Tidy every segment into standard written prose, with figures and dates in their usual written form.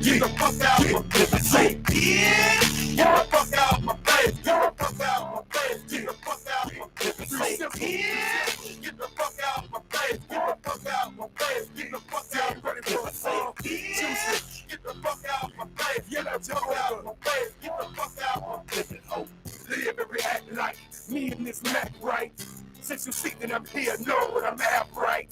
Get the fuck out my face. Say, bitch. Get the fuck out my face. Get the fuck out my face. Get the fuck out my face. Say, bitch. Get the fuck out my face. Get the fuck out my face. Get the fuck out my face. Say, bitch. Get the fuck out my face. Get the fuck out my face. Get the fuck out my face. Oh, live and react like me and this Mac, right? Since you see that I'm here, know what I'm at, right?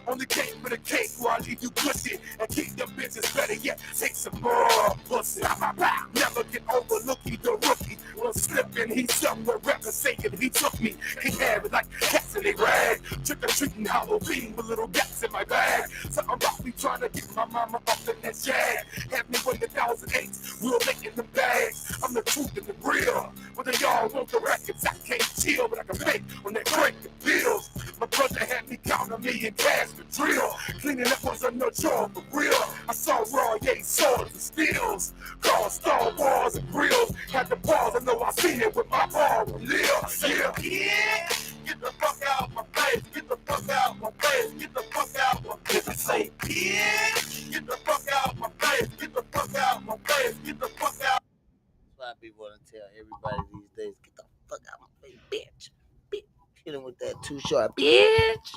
On the cake for the cake where I leave you pussy and keep them bitches better yet. Take some more pussy. Never get overlooked, the rookie. Was slipping, he somewhere rapping saying he took me. He had it like cats in a rag. Trick or treating Halloween with little gaps in my bag. Something about me trying to get my mama up in that jag. Have me when the 1008, we'll make in the bags. I'm the truth and the real. Whether y'all want the records, I can't chill, but I can make when they break the bills. My brother had me count a million cash for drill. Cleaning up was a no chore for real. I saw raw yay swords and steels. Called Star Wars and grills. Had to pause, I know I seen it with my ball and live. Yeah. Get the fuck out my face. Get the fuck out my face. Get the fuck out my face. I say, bitch. Get the fuck out my face. Get the fuck out my face. Get the fuck out. That's why people want to tell everybody these days, get the fuck out my face, bitch. Bitch. Hit him with that too short, bitch.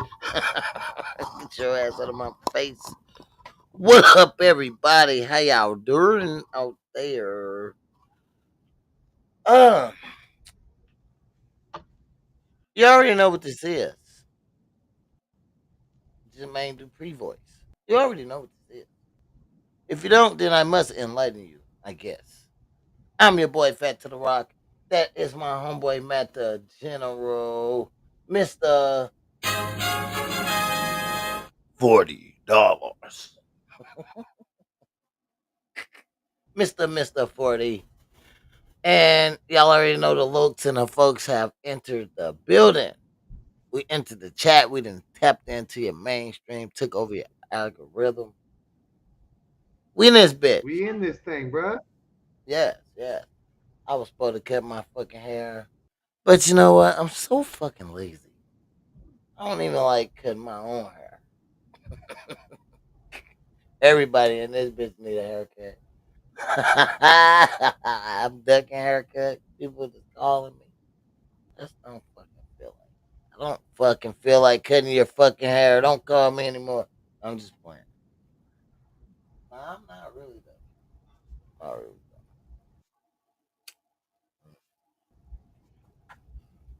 Get your ass out of my face. What up, everybody? How y'all doing out there? Uh, you already know what this is. Jermaine Dupree voice. You already know what this is. If you don't, then I must enlighten you, I guess. I'm your boy, Fat to the Rock. That is my homeboy, Matt the General, Mr. $40. Mr. 40. And y'all already know the looks and the folks have entered the building. We entered the chat. We done tapped into your mainstream, took over your algorithm. We in this bitch. We in this thing, bruh. Yes, yes. I was supposed to cut my fucking hair. But you know what? I'm so fucking lazy. I don't even like cutting my own hair. Everybody in this bitch need a haircut. I'm ducking haircut. People just calling me. Just don't fucking feel like. I don't fucking feel like cutting your fucking hair. Don't call me anymore. I'm just playing. I'm not really though. Not really.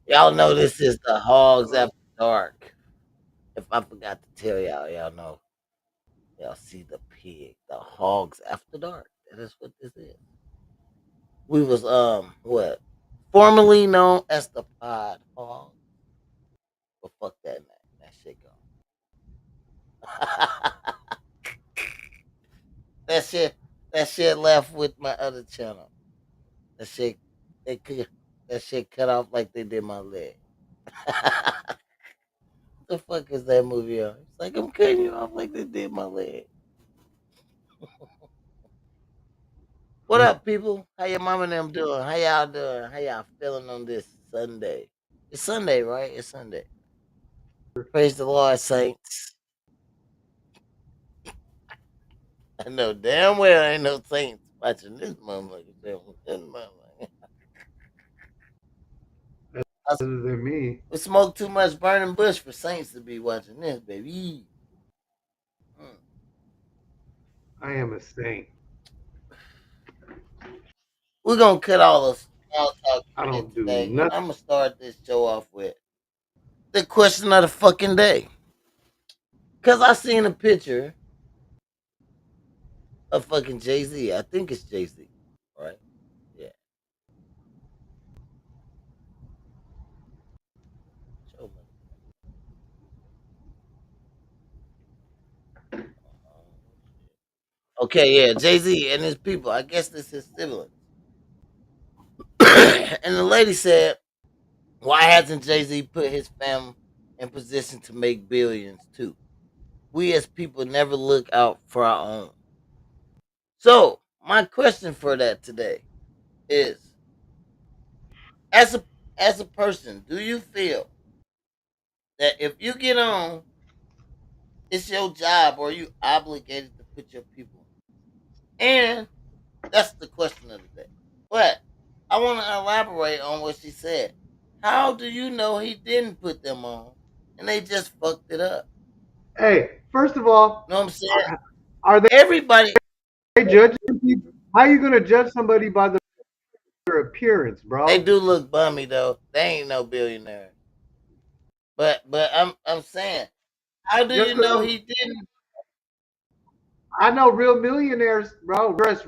Y'all know this is the Hogs Hello? After Dark. If I forgot to tell y'all, y'all know. Y'all see the pig, the Hogs After Dark. That is what this is. We was what formerly known as the Pod Hog, but fuck that name. That shit gone. that shit that shit left with my other channel. That shit they could that shit cut off like they did my leg. The fuck is that movie on? It's like I'm cutting you off like they did my leg. What up, people? How your mama and them doing? How y'all doing? How y'all feeling on this Sunday? It's Sunday, right? It's Sunday. Praise the Lord, saints. I know damn well ain't no saints watching this motherfucker. This motherfucker. I Other than me, we smoke too much burning bush for saints to be watching this, baby. Mm. I am a saint. We're gonna cut all the small talk I shit don't do today, and nothing. I'm gonna start this show off with the question of the fucking day. Cause I seen a picture of fucking Jay Z. I think it's Jay Z, right? Yeah. Show me. Okay, yeah, Jay Z and his people. I guess this is siblings. And the lady said, "Why hasn't Jay Z put his family in position to make billions too? We as people never look out for our own." So my question for that today is, as a person, do you feel that if you get on, it's your job or you obligated to put your people And that's the question of the day. But I want to elaborate on what she said. How do you know he didn't put them on and they just fucked it up? Hey, first of all, Know what I'm saying? are Everybody, they judging people? How are you gonna judge somebody by their appearance, they bro? do look bummy though. They ain't no billionaire. But I'm saying, how do Just you know because he didn't? I know real millionaires, bro, dress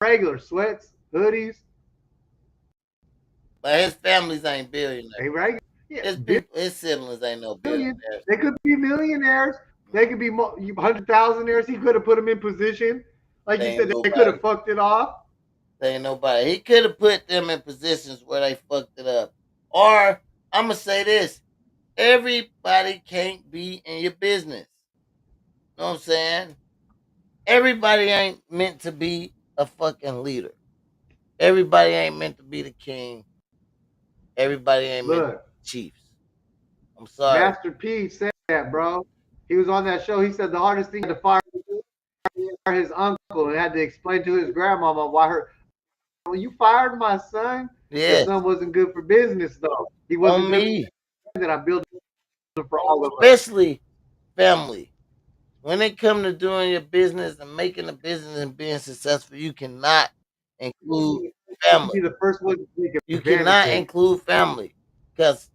regular sweats, hoodies, But his families ain't billionaires. they regular. Yeah, His people, his siblings ain't no billion. billionaires. They could be millionaires. Mm. They could be 100,000aires. He could have put them in position, like They you ain't said. They could nobody. have fucked it off. They ain't nobody. He could have put them in positions where they fucked it up. Or I'm gonna say this: everybody can't be in your business. Know what I'm saying? Everybody ain't meant to be a fucking leader. Everybody ain't meant to be the king. Everybody ain't meant to Look, be chiefs. I'm sorry. Master P said that, bro. He was on that show. He said the hardest thing to fire his uncle and had to explain to his grandmama why her when you fired my son, your Yes, son wasn't good for business though. He wasn't on good me, for that. I'm building for all of us. especially family. When it comes to doing your business and making a business and being successful, you cannot include You family. be the first one to take You advantage cannot of it. include family because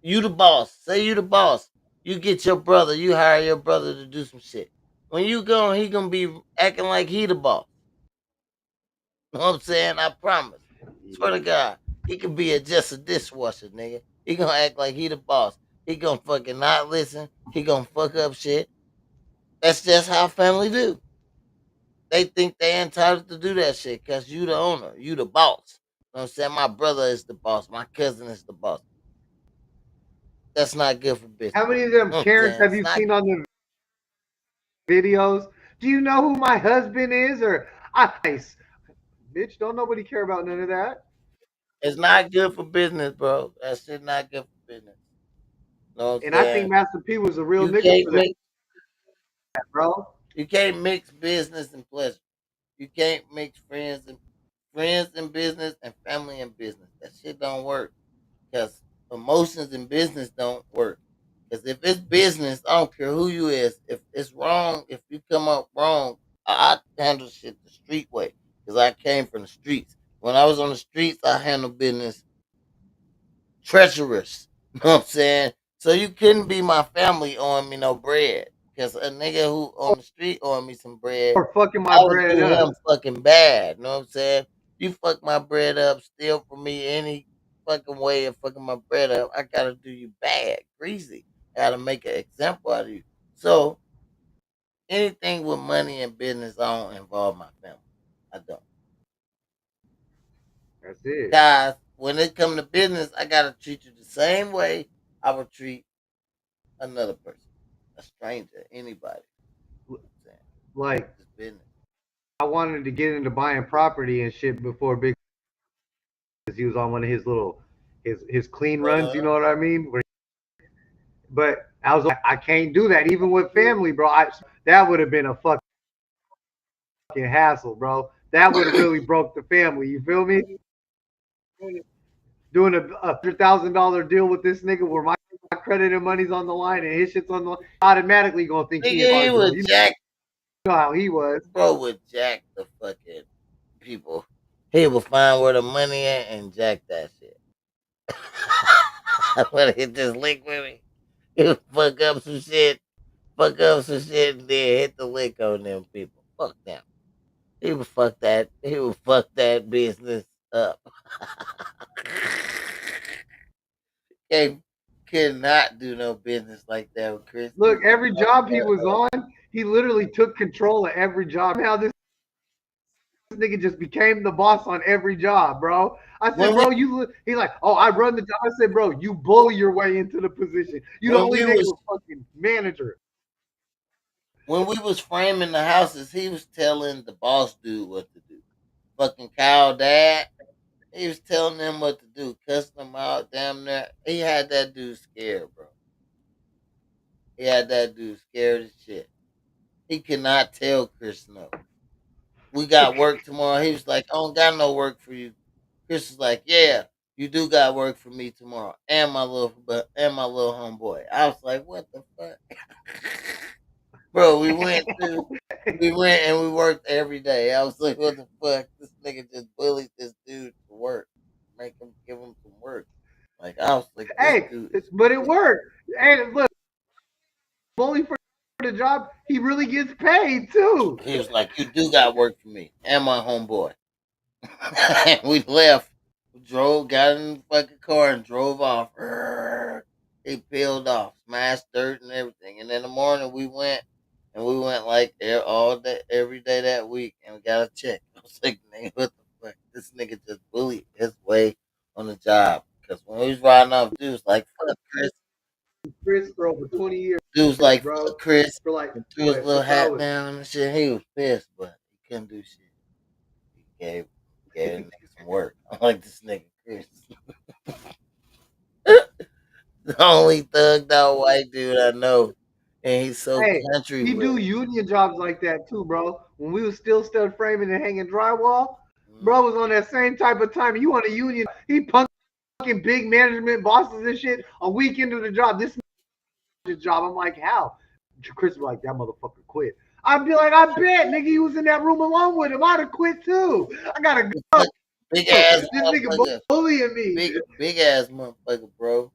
you the boss. Say you the boss. You get your brother. You hire your brother to do some shit. When you go, he gonna be acting like he the boss. Know what I'm saying? I promise. Swear to God, he could be just a dishwasher, nigga. He gonna act like he the boss. He gonna fucking not listen. He gonna fuck up shit. That's just how family do. They think they entitled to do that shit because you the owner. You the boss. You know what I'm saying? My brother is the boss. My cousin is the boss. That's not good for business. How many of them You know what I'm Karens saying? have It's you not seen on the videos? Do you know who my husband is? Or I bitch, don't nobody care about none of that. it's not good for business, bro. That shit not good for business. You know what I'm And I think saying? Master P was a real You nigga can't for that, mix bro. you can't mix business and pleasure. You can't mix friends and business and family and business. That shit don't work. Because emotions in business don't work. Because if it's business, I don't care who you is. If it's wrong, if you come up wrong, I handle shit the street way. Because I came from the streets. When I was on the streets, I handled business treacherous. You know what I'm saying? So you couldn't be my family owing me no bread. Because a nigga who on the street owing me some bread, Or fucking my I would bread do up. him fucking bad. You know what I'm saying? You fuck my bread up, steal from me any fucking way of fucking my bread up, I gotta do you bad, greasy. I gotta make an example out of you. So anything with money and business, I don't involve my family. I don't. That's it. Guys, when it come to business, I gotta treat you the same way I would treat another person, a stranger, anybody. You know what I'm saying? Like It's business. I wanted to get into buying property and shit before Big. He was on one of his little his clean runs. You Uh-huh. know what I mean? But I was like, I can't do that even with family, bro. That would have been a fucking hassle, bro. That would have really broke the family. You feel me? Doing a $100,000 deal with this nigga where my credit and money's on the line and his shit's on the line, automatically gonna think he in Nigga, he charge of him. would You jack, know how he was. bro would jack the fucking people. He would find where the money at and jack that shit. I would hit this lick with me. He would fuck up some shit, and then hit the lick on them people. Fuck them. He would fuck that business up. Can't could not do no business like that with Chris. He Look, would every fuck job he that was up. on, he literally took control of every job. Now this nigga just became the boss on every job, bro. I said, When we bro, he like, oh, I run the job. I said, bro, you bully your way into the position. You the when only we nigga was with fucking manager. when we was framing the houses, he was telling the boss dude what to do. Fucking Kyle dad. He was telling them what to do, cussing them out, damn near. He had that dude scared, bro. He had that dude scared as shit. He could not tell Chris no. We got work tomorrow. He was like, I don't got no work for you. Chris was like, yeah, you do got work for me tomorrow, and my little homeboy. I was like, what the fuck, bro? We went and we worked every day. I was like, what the fuck? This nigga just bullied this dude to work, make him give him some work. Like I was like, this Hey, dude is but it crazy. worked. And look, only for the job, he really gets paid too. He was like, you do got work for me and my homeboy. And we left. We drove, got in the fucking car and drove off. He peeled off, smashed dirt and everything. And in the morning we went like all day, every day that week, and we got a check. I was like, nigga, what the fuck? This nigga just bullied his way on the job. Because when we was riding off, dude was like, fuck Chris. Chris for over 20 years, Dude was like, bro. fuck Chris. For like And threw his what, little 6 hat hours. down and shit. He was pissed, but he couldn't do shit. He gave the nigga some work. I'm like, this nigga Chris. The only thugged out white dude I know. And he's so Hey, country we with do it. union jobs like that too, bro. When we was still stud framing and hanging drywall, Mhm. bro was on that same type of time. You want a union? He punking big management bosses and shit a week into the job. This job, I'm like, how? Chris was like, that motherfucker quit. I'd be like, I bet, nigga, you was in that room along with him. I'd have quit too. I gotta go. Big ass This nigga motherfucker. bullying me. Big ass motherfucker, bro.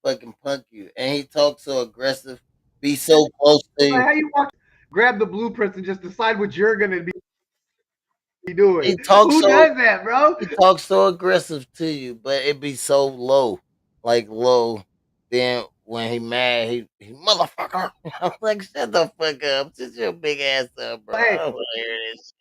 Fucking punk you. And he talks so aggressive. Be so close to Like, you. how you walk? Grab the blueprints and just decide what you're gonna be doing. He talks Who so does that, bro? he talks so aggressive to you, but it be so low. Like low. Then when he mad, he motherfucker. I'm like, shut the fuck up. Shut your big ass up, bro. I Hey, don't wanna hear this.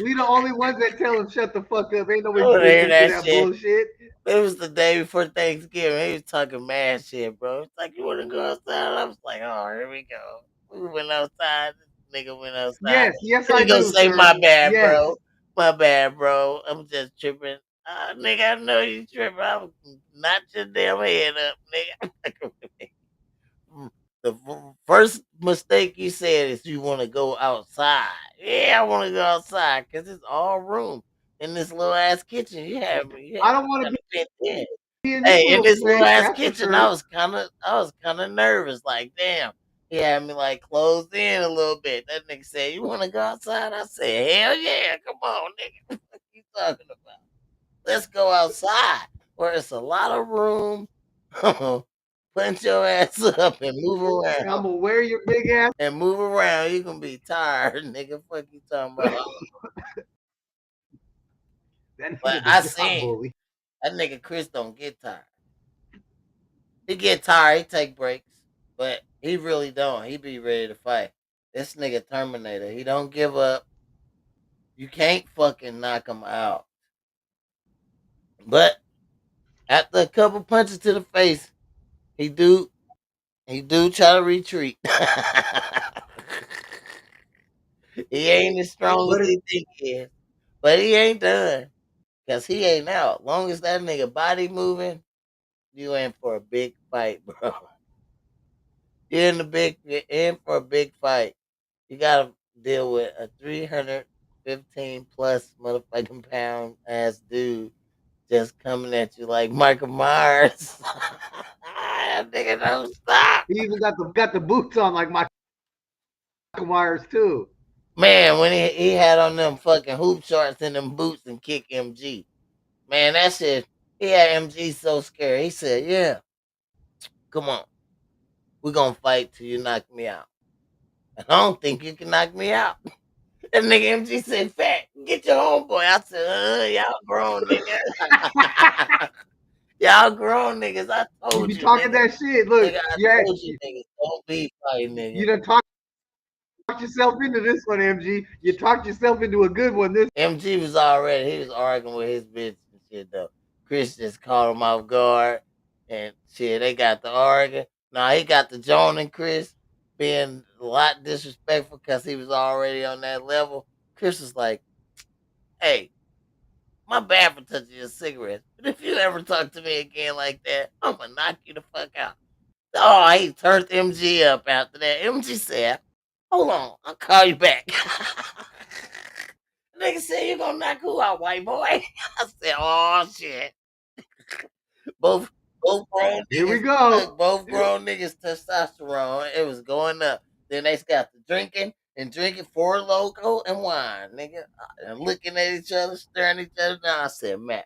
we the only ones that tell him shut the fuck up. Ain't I nobody don't wanna hear listening to that that shit. bullshit. It was the day before Thanksgiving. He was talking mad shit, bro. It's like, you want to go outside? I was like, oh, here we go. We went outside. This nigga went outside. Yes, yes, Let I me go do, say sir. my bad, Yes. bro. My bad, bro. I'm just tripping. Nigga, I know you tripping. I was knock your damn head up, nigga. The first mistake you said is you want to go outside. Yeah, I want to go outside because it's all room in this little ass kitchen. I don't want got to me pent in. be in this Hey, in little this little space, ass that's for kitchen, sure. I was kind of nervous. Like, damn, he had me like closed in a little bit. That nigga said, "You want to go outside?" I said, "Hell yeah, come on, nigga. What you talking about? Let's go outside where it's a lot of room. Punch your ass up and move And I'm around. gonna wear your big ass. And move around. You gonna be tired, nigga. Fuck you talking about?" That But nigga's a I job seen bully. that nigga Chris don't get tired. He get tired, he take breaks, but he really don't. He be ready to fight. This nigga Terminator, he don't give up. You can't fucking knock him out. But after a couple punches to the face, he do he do try to retreat. He ain't as strong as But he think he is. But he ain't done. Cause he ain't out. Long as that nigga body moving, you in for a big fight, bro. You're in for a big fight. You gotta deal with a 315 plus motherfucking pound ass dude just coming at you like Michael Myers. That nigga don't stop. he even got the boots on like Michael Myers too. Man, when he had on them fucking hoop shorts and them boots and kick MG. Man, that shit, he had MG so scared. He said, yeah, come on. We're gonna fight till you knock me out. And I don't think you can knock me out. That nigga MG said, "Fat, get your homeboy." I said, y'all grown nigga. Y'all grown niggas. I You told be you, talking nigga. that shit. Look, Nigga, I yeah, told you, niggas. Don't be fighting, you nigga. done talked yourself into this one, MG. You talked yourself into a good one. This MG he was arguing with his bitch and shit, though. Chris just caught him off guard and shit. They got the arguing. Nah, he got the joning Chris being a lot disrespectful because he was already on that level. Chris was like, hey, my bad for touching your cigarette. But if you ever talk to me again like that, I'm gonna knock you the fuck out. Oh, he turned MG up after that. MG said, Hold on, I'll call you back. Nigga said you gonna knock who out, white boy? I said, oh shit. Both both grown Here we niggas, go. look, both grown niggas testosterone. It was going up. Then they got to drinking and drinking Four Loco and wine, nigga. And looking at each other, staring at each other down. I said, Matt,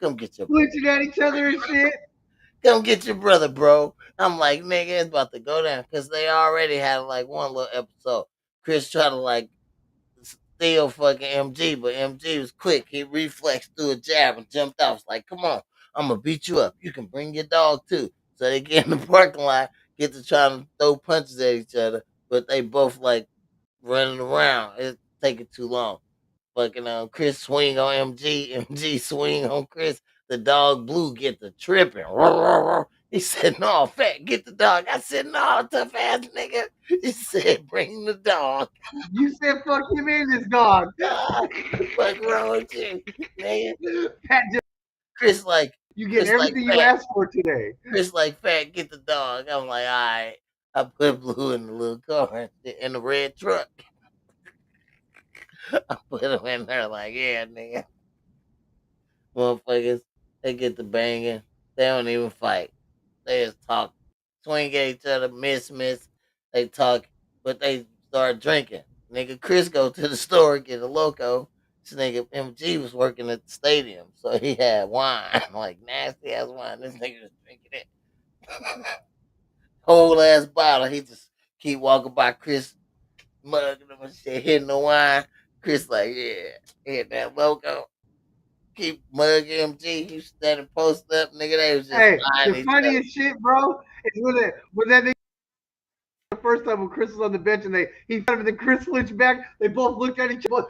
come get your brother. Looking at each other and shit. Come get your brother, bro. I'm like, nigga, it's about to go down. Cause they already had like one little episode. Chris tried to like steal fucking MG, but MG was quick. He reflexed through a jab and jumped out. Was like, come on, I'm gonna beat you up. You can bring your dog too. So they get in the parking lot, get to trying to throw punches at each other, but they both like running around. It's taking too long. Fucking Chris swing on MG, MG swing on Chris. The dog Blue get the tripping. He said, "No, fat, get the dog." I said, "No, tough ass nigga." He said, "Bring the dog." You said fuck him and his dog. God, the fuck wrong with you, nigga? Pat, Chris like, you get Chris like everything you fat. asked for today. Chris like fat, get the dog. I'm like, all right. I put Blue in the little car in the red truck. I put him in there like, yeah, nigga. Motherfuckers, they get the banging. They don't even fight. They just talk, swing at each other, miss. They talk, but they start drinking. Nigga, Chris go to the store get a loco. This nigga MG was working at the stadium, so he had wine, like nasty ass wine. This nigga was drinking it, whole ass bottle. He just keep walking by Chris, mugging him and shit, hitting the wine. Chris like, yeah, hit that loco. Keep mugging MG. He standing post up, nigga. They was just Hey, eyeing the each other. funniest shit, bro, is when that nigga the first time when Chris was on the bench and he found him and then Chris flinched back. They both looked at each other.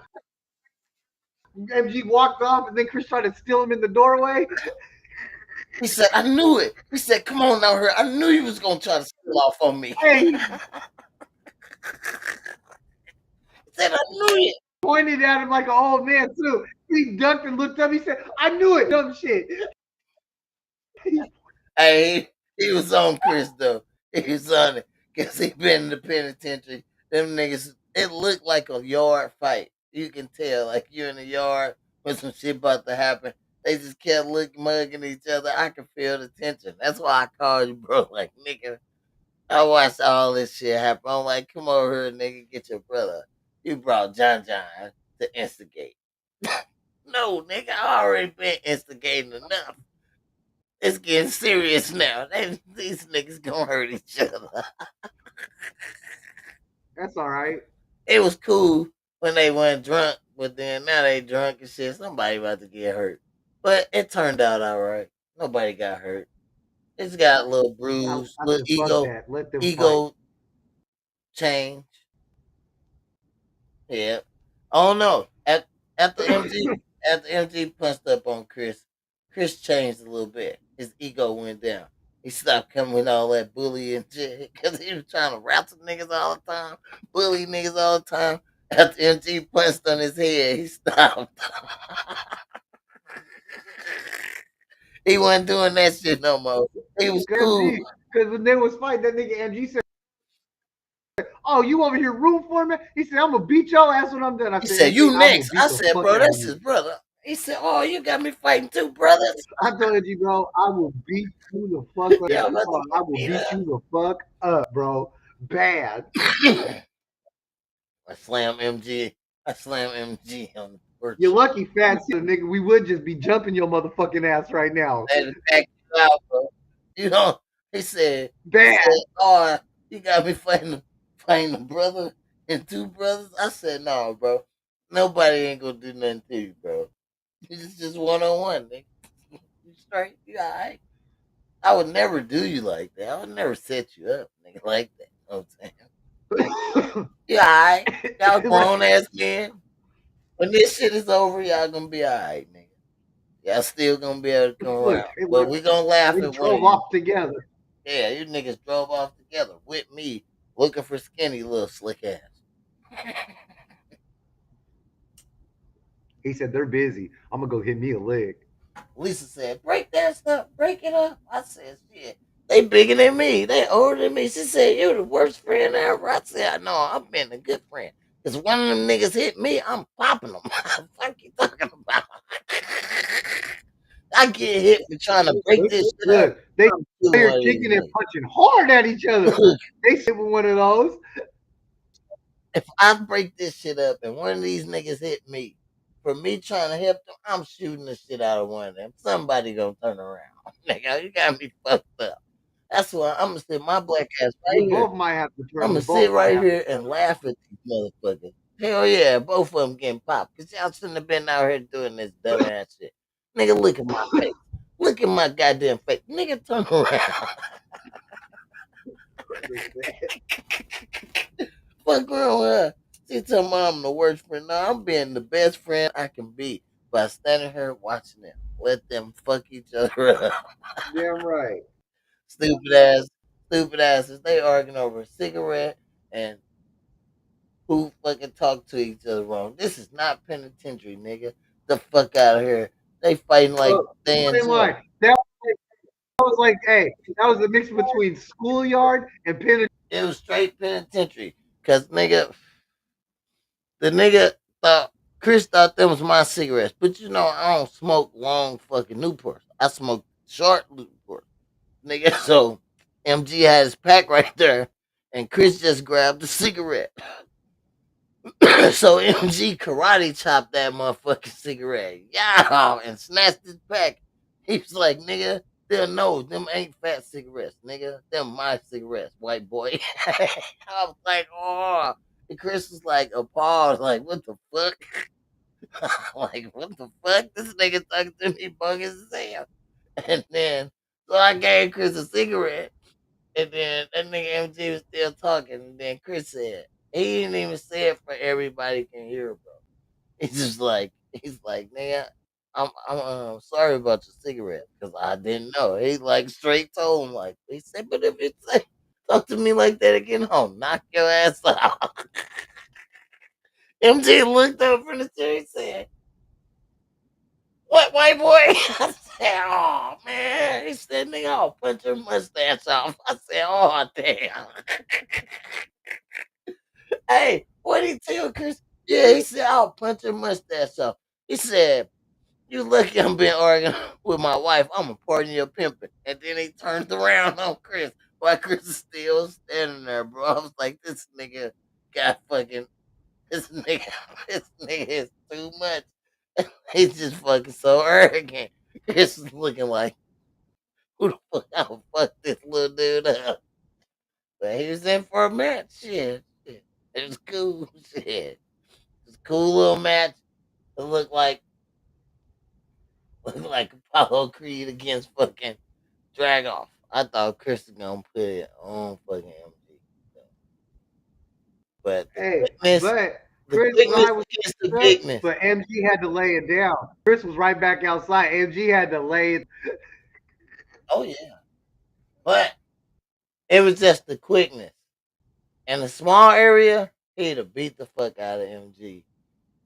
MG walked off and then Chris tried to steal him in the doorway. He said, I knew it. He said, come on now here. I knew you was gonna try to steal off on me. Hey, He said, I knew it. pointed at him like an old man too. He ducked and looked up. He said, "I knew it." Dumb shit. Hey, he was on Chris though. He was on it. Cause he been in the penitentiary. Them niggas, it looked like a yard fight. You can tell, like you in the yard when some shit about to happen. They just kept mugging each other. I could feel the tension. That's why I called you, bro. Like, nigga, I watched all this shit happen. I'm like, come over here, nigga, get your brother. You brought John to instigate. No, nigga, I already been instigating enough. It's getting serious now. These niggas gonna hurt each other. That's all right. It was cool when they went drunk, but then now they drunk and shit. Somebody about to get hurt. But it turned out all right. Nobody got hurt. It's got a little bruise, I little said, fuck that. Let them fight. ego change. Yeah. Oh no. After MG punched up on Chris changed a little bit. His ego went down. He stopped coming with all that bullying shit because he was trying to wrestle niggas all the time, bully niggas all the time. After MG punched on his head, he stopped. He wasn't doing that shit no more. He was cool. Because when they was fighting, that nigga MG said, "Oh, you over here room for me?" He said, "I'm gonna beat your ass when I'm done." I He said, said, "You "MG, next." I the said, fuck "Bro, out that's of his you." brother." He said, "Oh, you got me fighting two brothers." I told you, bro, I will beat you the fuck up. Yeah, I'm about to I will get beat you the fuck up, bro. Bad. I slam MG. I slam MG on the porch. You're lucky, fat nigga. We would just be jumping your motherfucking ass right now. I had to back you out, bro. You know, he said, Bad. "Oh, you got me fighting the brother and two brothers." I said, "No, bro. Nobody ain't gonna do nothing to you, bro. It's just one on one, nigga. You straight? You alright? I would never do you like that. I would never set you up, nigga, like that. You know what I'm saying? You alright? Y'all grown ass men. When this shit is over, y'all gonna be alright, nigga. Y'all still gonna be able to come Look, around. But we gonna laugh we at one of drove you. off together. Yeah, you niggas drove off together with me, looking for skinny little slick ass. He said they're busy. I'm gonna go hit me a leg. Lisa said, "Break that stuff, break it up." I said, "Shit, They bigger than me. They older than me. She said, "You the worst friend ever." I said, "I know. I've been a good friend. Cause one of them niggas hit me, I'm popping them. Fuck you talking about? I get hit for trying to break this shit up. Look, they I'm killing are one of these kicking and niggas. punching hard at each other. They sit with one of those. If I break this shit up and one of these niggas hit me for me trying to help them, I'm shooting the shit out of one of them. Somebody gonna turn around. Nigga, you got me fucked up. That's why I'm gonna sit my black ass You right here. both might have to turn. I'm You gonna sit both might right have to here turn and around. laugh at these motherfuckers. Hell yeah, both of them getting popped. Cause y'all shouldn't have been out here doing this dumbass shit. Nigga, look at my face. Look at my goddamn face. Nigga, turn around. Fuck wrong with her? She tell me I'm the worst friend. No, I'm being the best friend I can be by standing here watching them. Let them fuck each other up. Damn right. Stupid ass, stupid asses. They arguing over a cigarette and who fucking talk to each other wrong. This is not penitentiary, nigga. The fuck out of here. They fighting like Look, they in ain't jail. lying. That was like, hey, that was a mix between schoolyard and penitentiary. It was straight penitentiary. Cause nigga, the nigga thought Chris thought them was my cigarettes. But you know, I don't smoke long fucking Newports. I smoke short Newports. Nigga, so MG had his pack right there and Chris just grabbed the cigarette. So MG karate chopped that motherfucking cigarette. Yeah, and snatched his pack. He was like, nigga, they'll know them ain't fat cigarettes, nigga. Them my cigarettes, white boy. I was like, oh. And Chris was like appalled, like, what the fuck? Like, what the fuck? This nigga talking to me bogus as hell. And then, so I gave Chris a cigarette. And then that nigga MG was still talking. And then Chris said, he didn't even say it for everybody can hear, bro. He's like, nigga, I'm sorry about your cigarette because I didn't know. He like straight told him like he said, but if you say talk to me like that again, I'll knock your ass out. MG looked up from the chair. He said, "What, white boy?" I said, "Oh man." He said, "Nigga, I'll punch your mustache off." I said, "Oh damn." Hey, what did he tell Chris? Yeah, he said, "I'll punch your mustache off." He said, "You lucky I'm been arguing with my wife. I'm a pardon your pimping." And then he turned around on Chris while Chris is still standing there, bro. I was like, this nigga got fucking this nigga this nigga is too much. He's just fucking so arrogant. Chris is looking like, who the fuck I'll fuck this little dude up? But he was in for a match. Shit. It was cool. Shit. It was a cool little match. It looked like Apollo Creed against fucking Drag Off. I thought Chris was gonna put it on fucking MG. But Hey, but the Chris quickness side was against the up, bigness. but MG had to lay it down. Chris was right back outside. MG had to lay it. Oh yeah. But it was just the quickness. In a small area, he'd have beat the fuck out of MG.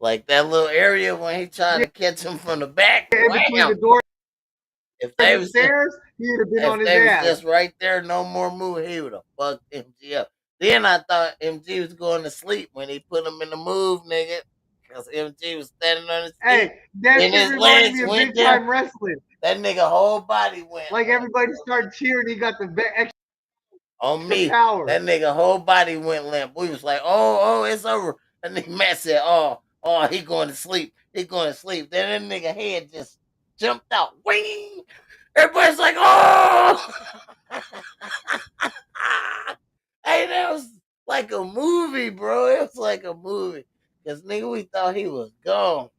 Like that little area when he tried Yeah, to catch him from the back, in between the wham! door If and they the was just stairs, he'd have been on if his they was ass. just right there, no more move, he would have fucked MG up. Then I thought MG was going to sleep when he put him in the move, nigga. Because MG was standing on his feet Hey, that and shit his reminded legs me of went big down. time wrestling. That nigga whole body went Like limp. everybody started cheering, he got the On extra me. power. That nigga whole body went limp. We was like, oh, it's over. And then Matt said, he going to sleep. He going to sleep. Then that nigga head just jumped out. Wing! Everybody's like, oh! Hey, that was like a movie, bro. It was like a movie. Because nigga, we thought he was gone.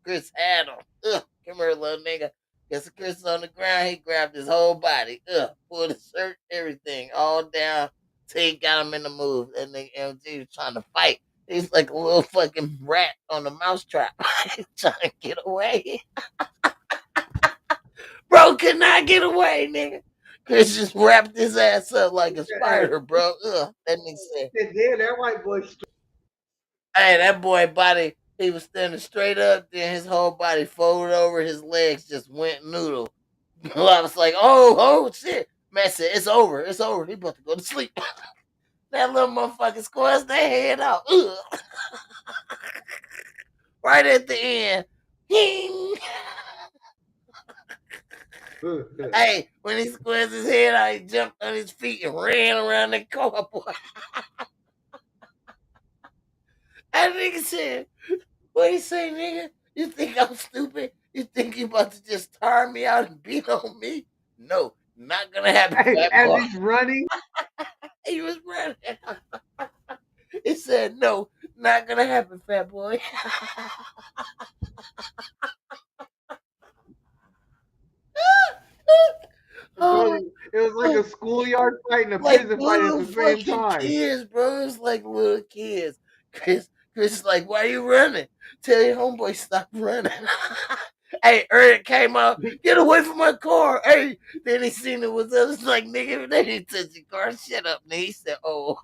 Chris had him. Ugh, come here, little nigga. Guess Chris is on the ground. He grabbed his whole body. Pulled his shirt, everything, all down till he got him in the move. And nigga MG was trying to fight. He's like a little fucking rat on the mousetrap. He's trying to get away. Bro could not get away, nigga. Chris just wrapped his ass up like a Hey, spider, bro. Ugh, that nigga said, and then that white boy hey, that boy body, he was standing straight up, then his whole body folded over, his legs just went noodle. I was like, oh shit. Man said, it's over. It's over. He about to go to sleep. That little motherfucker squares their head out. Ugh. Right at the end. Ding. Hey, when he squares his head out, he jumped on his feet and ran around the car, boy. That nigga said, what he say, nigga? You think I'm stupid? You think you about to just tire me out and beat on me? No, not gonna happen, Hey, fat as boy. he's running, He was running. He said, no, not gonna happen, fat boy. I told Oh, you, it was like a schoolyard fight and a like prison fight at little the same fucking time. kids, bro. It's like little kids. Chris is like, why you running? Tell your homeboy stop running. Hey, Eric came out, get away from my car. Hey, then he seen it was us. Like, nigga, they didn't touch your car. Shut up, nigga. He said, oh.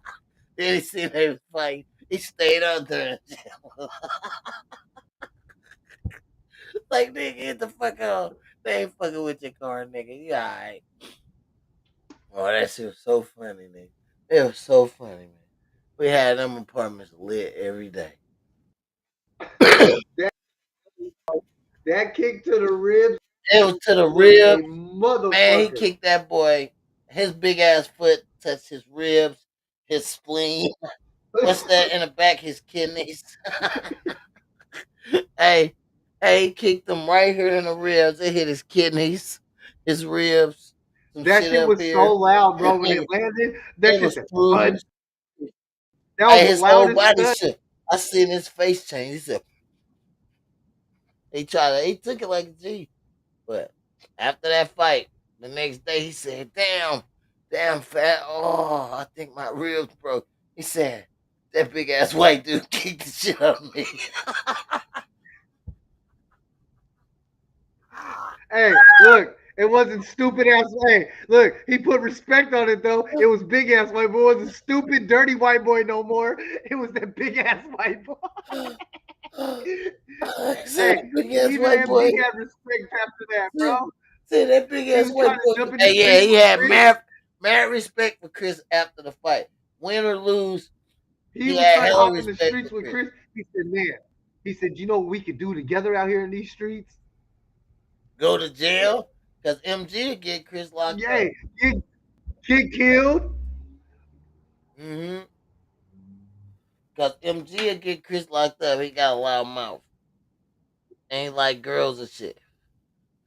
Then he seen they was fighting. He stayed out there. Like, nigga, get the fuck out. They ain't fucking with your car, nigga. You alright. Oh, that shit was so funny, nigga. It was so funny, man. We had them apartments lit every day. It That kick to the ribs was to the was a ribs. Man, he motherfucker. kicked that boy. His big ass foot touched his ribs, his spleen. What's that in the back? His kidneys. hey, he kicked him right here in the ribs. It hit his kidneys, his ribs, some That shit shit up was so here. loud, bro. That When it nigga, landed, that it shit was said through thud. his. That was Hey, the his whole loudest body thud. shook. I seen his face change. He said he took it like a G. But after that fight, the next day he said, damn fat. Oh, I think my ribs broke. He said, that big ass white dude kicked the shit out of me. Hey, look, it wasn't stupid ass. Hey, look, he put respect on it though. It was big ass white boy. It wasn't stupid, dirty white boy no more. It was that big ass white boy. He said, Hey, that big ass even white MD boy. had respect after that, Said, bro. said that big He ass was trying white to boy. jump in the Hey, yeah, streets he with had Chris. mad respect for Chris after the fight. Win or lose, He he was had trying to hella hop in the respect for streets with Chris. Chris. He said, man, he said, you know what we could do together out here in these streets? Go to jail because MG would get Chris locked up. Yay, get killed. Mm-hmm. Because MG would get Chris locked up. He got a loud mouth. Ain't like girls and shit.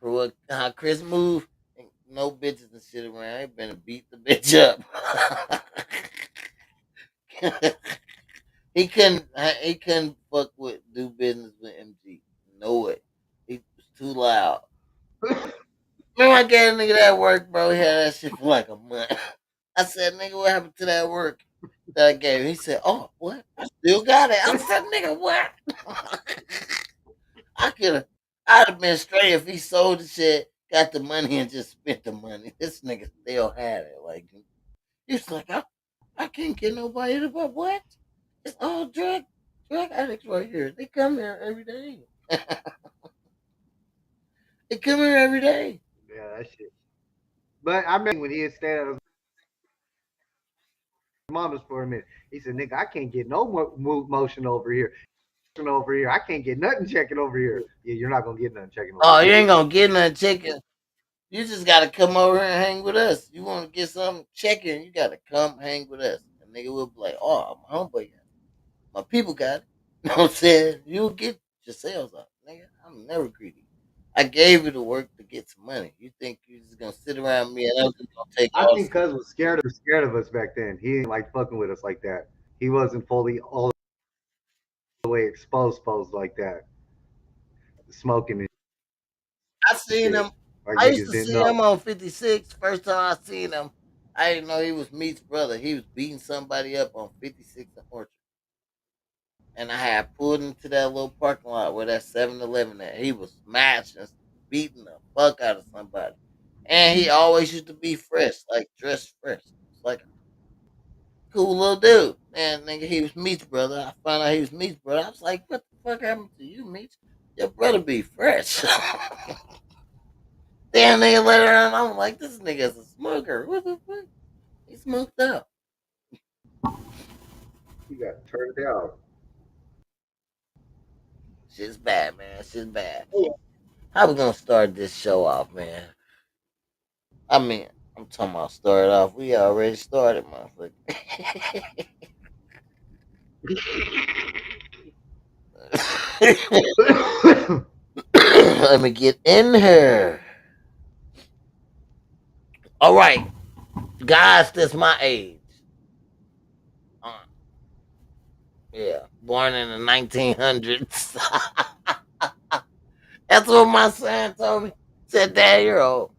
For what how Chris moved, ain't no bitches and shit around. He better beat the bitch up. he couldn't fuck with do business with MG. No way. He was too loud. Remember I gave a nigga that work, bro. He had that shit for like a month. I said, nigga, what happened to that work that I gave him? He said, oh, what? I still got it. I said, nigga, what? I'd have been straight if he sold the shit, got the money, and just spent the money. This nigga still had it. Like, he's like, I can't get nobody to buy what? It's all drug addicts right here. They come here every day. They come here every day. Yeah, that shit. But I remember when he had stayed at his mama's for a minute. He said, nigga, I can't get no motion over here. Over here. I can't get nothing checking over here. Yeah, you're not gonna get nothing checking over Oh, you here. ain't gonna get nothing chicken. You just gotta come over here and hang with us. You wanna get something checking, you gotta come hang with us. And nigga will be like, oh, my homeboy got it. My people got it. You know what I'm saying? You'll get your sales up. Nigga, I'm never greedy. I gave you the work to get some money. You think you just gonna sit around me and I'm just gonna take I all think the Cuz was scared of us back then. He didn't like fucking with us like that. He wasn't fully all the way exposed like that. Smoking and I seen shit. him. Like I used niggas to didn't see know. him on 56. First time I seen him, I didn't know he was Meat's brother. He was beating somebody up on 56 and Orchard. And I had pulled into that little parking lot where that 7-Eleven at. He was smashing, beating the fuck out of somebody. And he always used to be fresh, like dressed fresh. It's like a cool little dude. And nigga, he was Meat's brother. I found out he was Meat's brother. I was like, what the fuck happened to you, Meat? Your brother be fresh. Damn, they let her out. I'm like, this nigga's a smoker. What the fuck? He smoked up. You got turned out. Shit's bad, man. Shit's bad. How we gonna start this show off, man? I mean, I'm talking about start off. We already started, motherfucker. Let me get in here. All right, guys, that's my age. Uh, yeah, born in the 1900s. That's what my son told me. Said, Dad, you're old.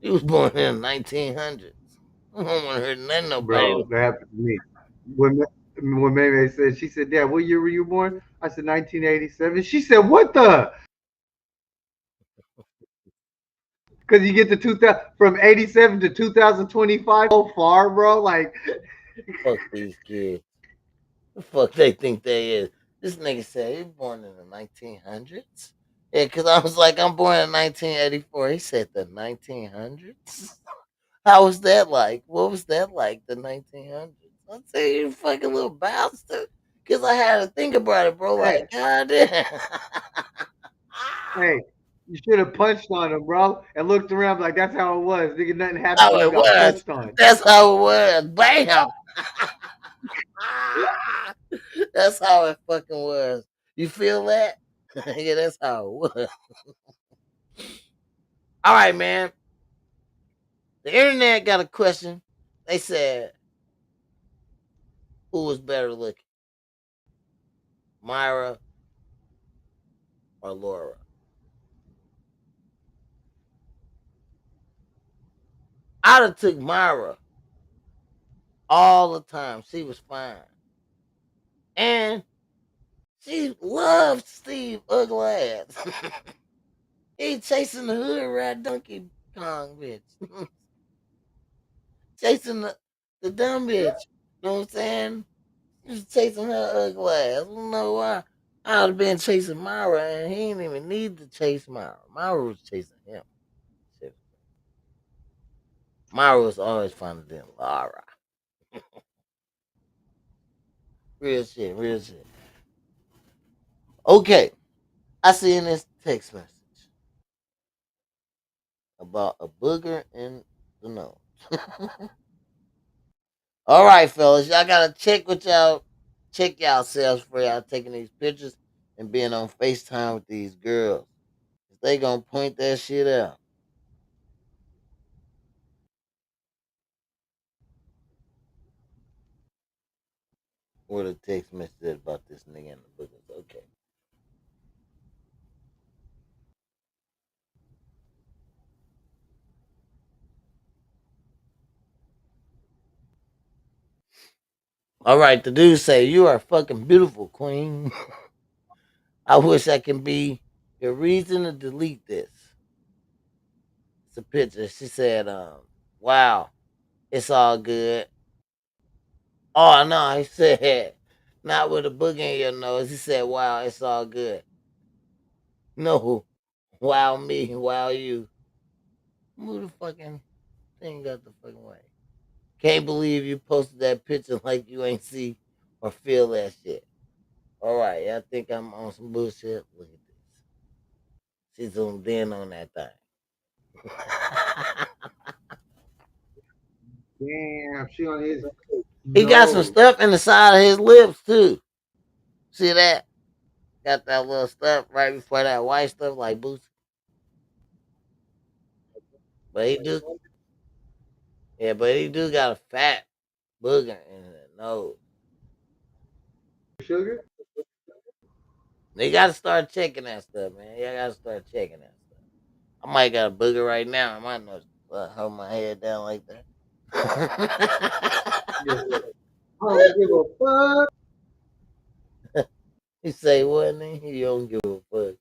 He was born in the 1900s. I don't want to hear nothing about Bro, that happened to me. When when May said, she said, Dad, what year were you born? I said 1987. She said, what the? Because you get to 2000 from 87 to 2025 so far, bro. Like, fuck these kids. The fuck they think they is? This nigga said he born in the 1900s. Yeah, because I was like, I'm born in 1984. He said the 1900s. How was that like? What was that like? The 1900s? I said you fucking little bastard. Because I had to think about it, bro. hey, Like, goddamn. hey, you should have punched on him, bro, and looked around like that's how it was. Nigga, nothing happened How till you it got was. punched on. That's how it was. Bam. That's how it fucking was. You feel that? Yeah, that's how it was. All right, man. The internet got a question. They said, who was better looking, Myra or Laura? I'd have took Myra all the time. She was fine. And she loved Steve ugly ass. He chasing the hood rat Donkey Kong bitch. Chasing the dumb bitch. You know what I'm saying? He was chasing her ugly ass. I don't know why. I would have been chasing Myra and he didn't even need to chase Myra. Myra was chasing him. Shit. Myra was always finer than Laura. Real shit, real shit. Okay. I see in this text message about a booger in the nose. All right, fellas, y'all gotta check with y'all, check yourselves for y'all taking these pictures and being on FaceTime with these girls. They gonna point that shit out. What a text message said about this nigga in the boogers. Okay. All right, the dude say you are fucking beautiful, queen. I wish I can be your reason to delete this. It's a picture. She said, wow, it's all good. Oh no, he said, not with a boogie in your nose. He said, wow, it's all good. No, wow me, wow you. Move the fucking thing out the fucking way. Can't believe you posted that picture like you ain't see or feel that shit. All right, I think I'm on some bullshit. Look at this. She zoomed in on that thing. Damn, she on his He got some nose. stuff in the side of his lips too. See that? Got that little stuff right before that white stuff like Boots. But he do, yeah, but he do got a fat booger in his nose. Sugar? They gotta start checking that stuff, man. You gotta start checking that stuff. I might got a booger right now. I might not hold my head down like that. Yeah. I don't give a fuck. You say what, nigga? You don't give a fuck.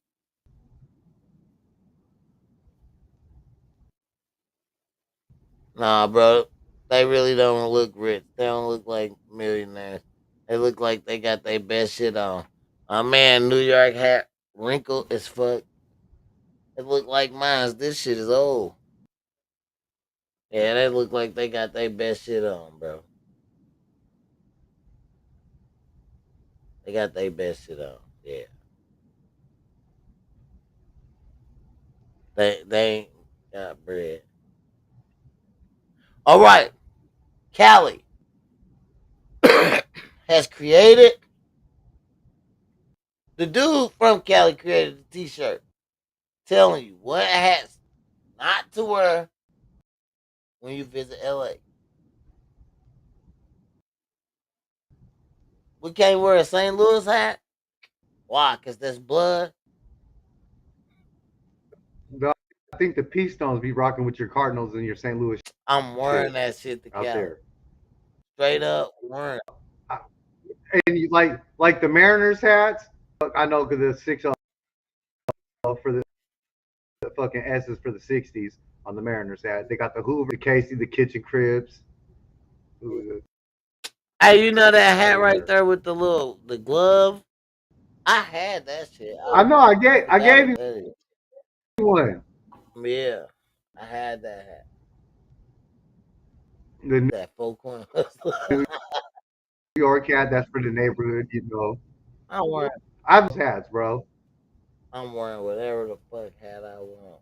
Nah, bro. They really don't look rich. They don't look like millionaires. They look like they got their best shit on. My man, New York hat, wrinkled as fuck. It look like mine. This shit is old. Yeah, they look like they got their best shit on, bro. They got their best shit on. Yeah. They ain't got bread. All right. Cali has created the dude from Cali created the t-shirt telling you what hats not to wear when you visit LA. We can't wear a St. Louis hat. Why? Cause that's blood. I think the P Stones be rocking with your Cardinals and your St. Louis I'm wearing shit that shit to out Cali. there. Straight up wearing. And you like the Mariners hats. I know because the 6 for the fucking S's for the 60s on the Mariners hat. They got the Hoover, the Casey, the Kitchen Cribs. Ooh, Hey, you know that hat right yeah. there with the glove? I had that shit. I know. I I gave I forgot gave what you that is. one. Yeah, I had that hat. The New That four corner. York hat. That's for the neighborhood. You know. I'm wearing. I have those hats, bro. I'm wearing whatever the fuck hat I want.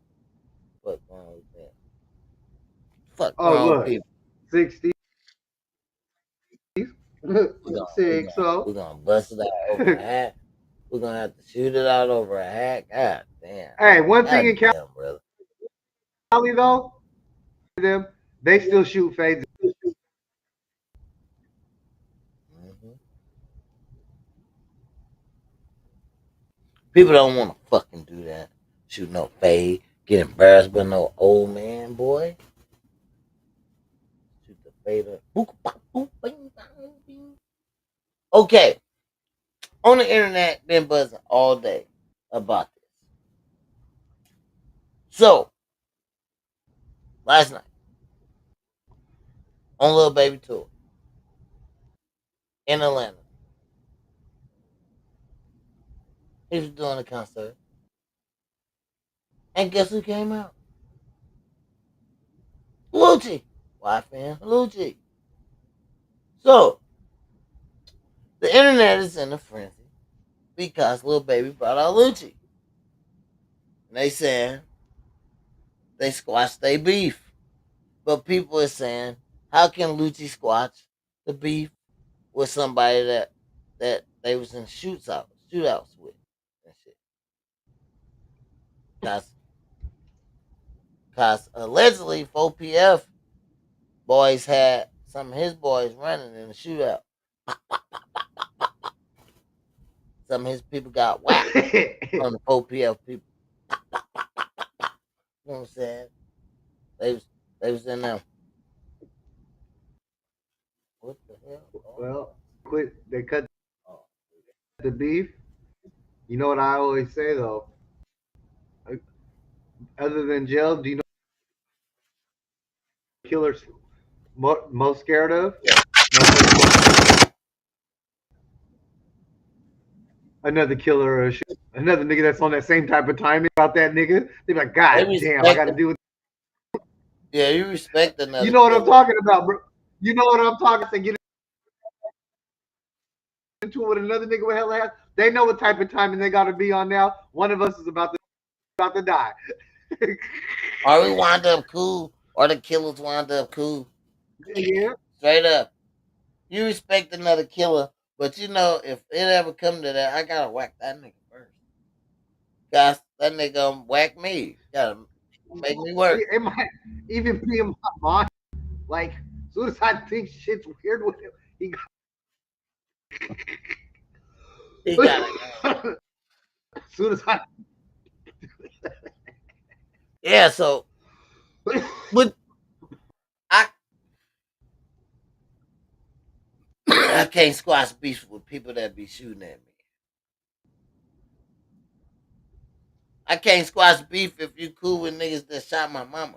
Fuck wrong with that? Fuck Oh wrong with look, people? 60s, We gonna we six. gonna So we gonna bust it out over a hat. We're gonna have to shoot it out over a hat. God damn. hey, one thing in God damn, brother. Cali though, them they still shoot fades. Hmm. People don't want to fucking do that. Shoot no fade. Get embarrassed by no old man, boy. Shoot the fader. Okay, on the internet, been buzzing all day about this. So last night on Little Baby tour in Atlanta, he was doing a concert, and guess who came out? Lucci, wife and Lucci. So the internet is in a frenzy because Little Baby brought out Lucci, and they saying they squashed their beef. But people are saying, how can Lucci squash the beef with somebody that they was in shootouts with and shit? Cause allegedly 4PF boys had some of his boys running in the shootout. Some of his people got whacked from the 4PF people. You know what I'm saying? They was they was in there. What the hell? Oh, Well, quit. They cut oh. the beef. You know what I always say though. Other than jail, do you know what killers most scared of? Motherfuckers another killer or shit. Another nigga that's on that same type of timing about that nigga. They be like, They God damn, I respect got to them. deal with. Yeah, you respect You another know what I'm killer. talking about, bro. You know what I'm talking. Say get into it with another nigga with hell ass. They know what type of timing they got to be on now. One of us is about to die. Or we wind up cool, or the killers wind up cool. Yeah. Straight up. You respect another killer, but you know, if it ever come to that, I gotta whack that nigga first. Cause that nigga gonna whack me. Gotta make me work. It might even be in my mind. Like, as soon as I think shit's weird with him, he He got. gotta go. As soon as I. Yeah, so but I I can't squash beef with people that be shooting at me. I can't squash beef if you cool with niggas that shot my mama.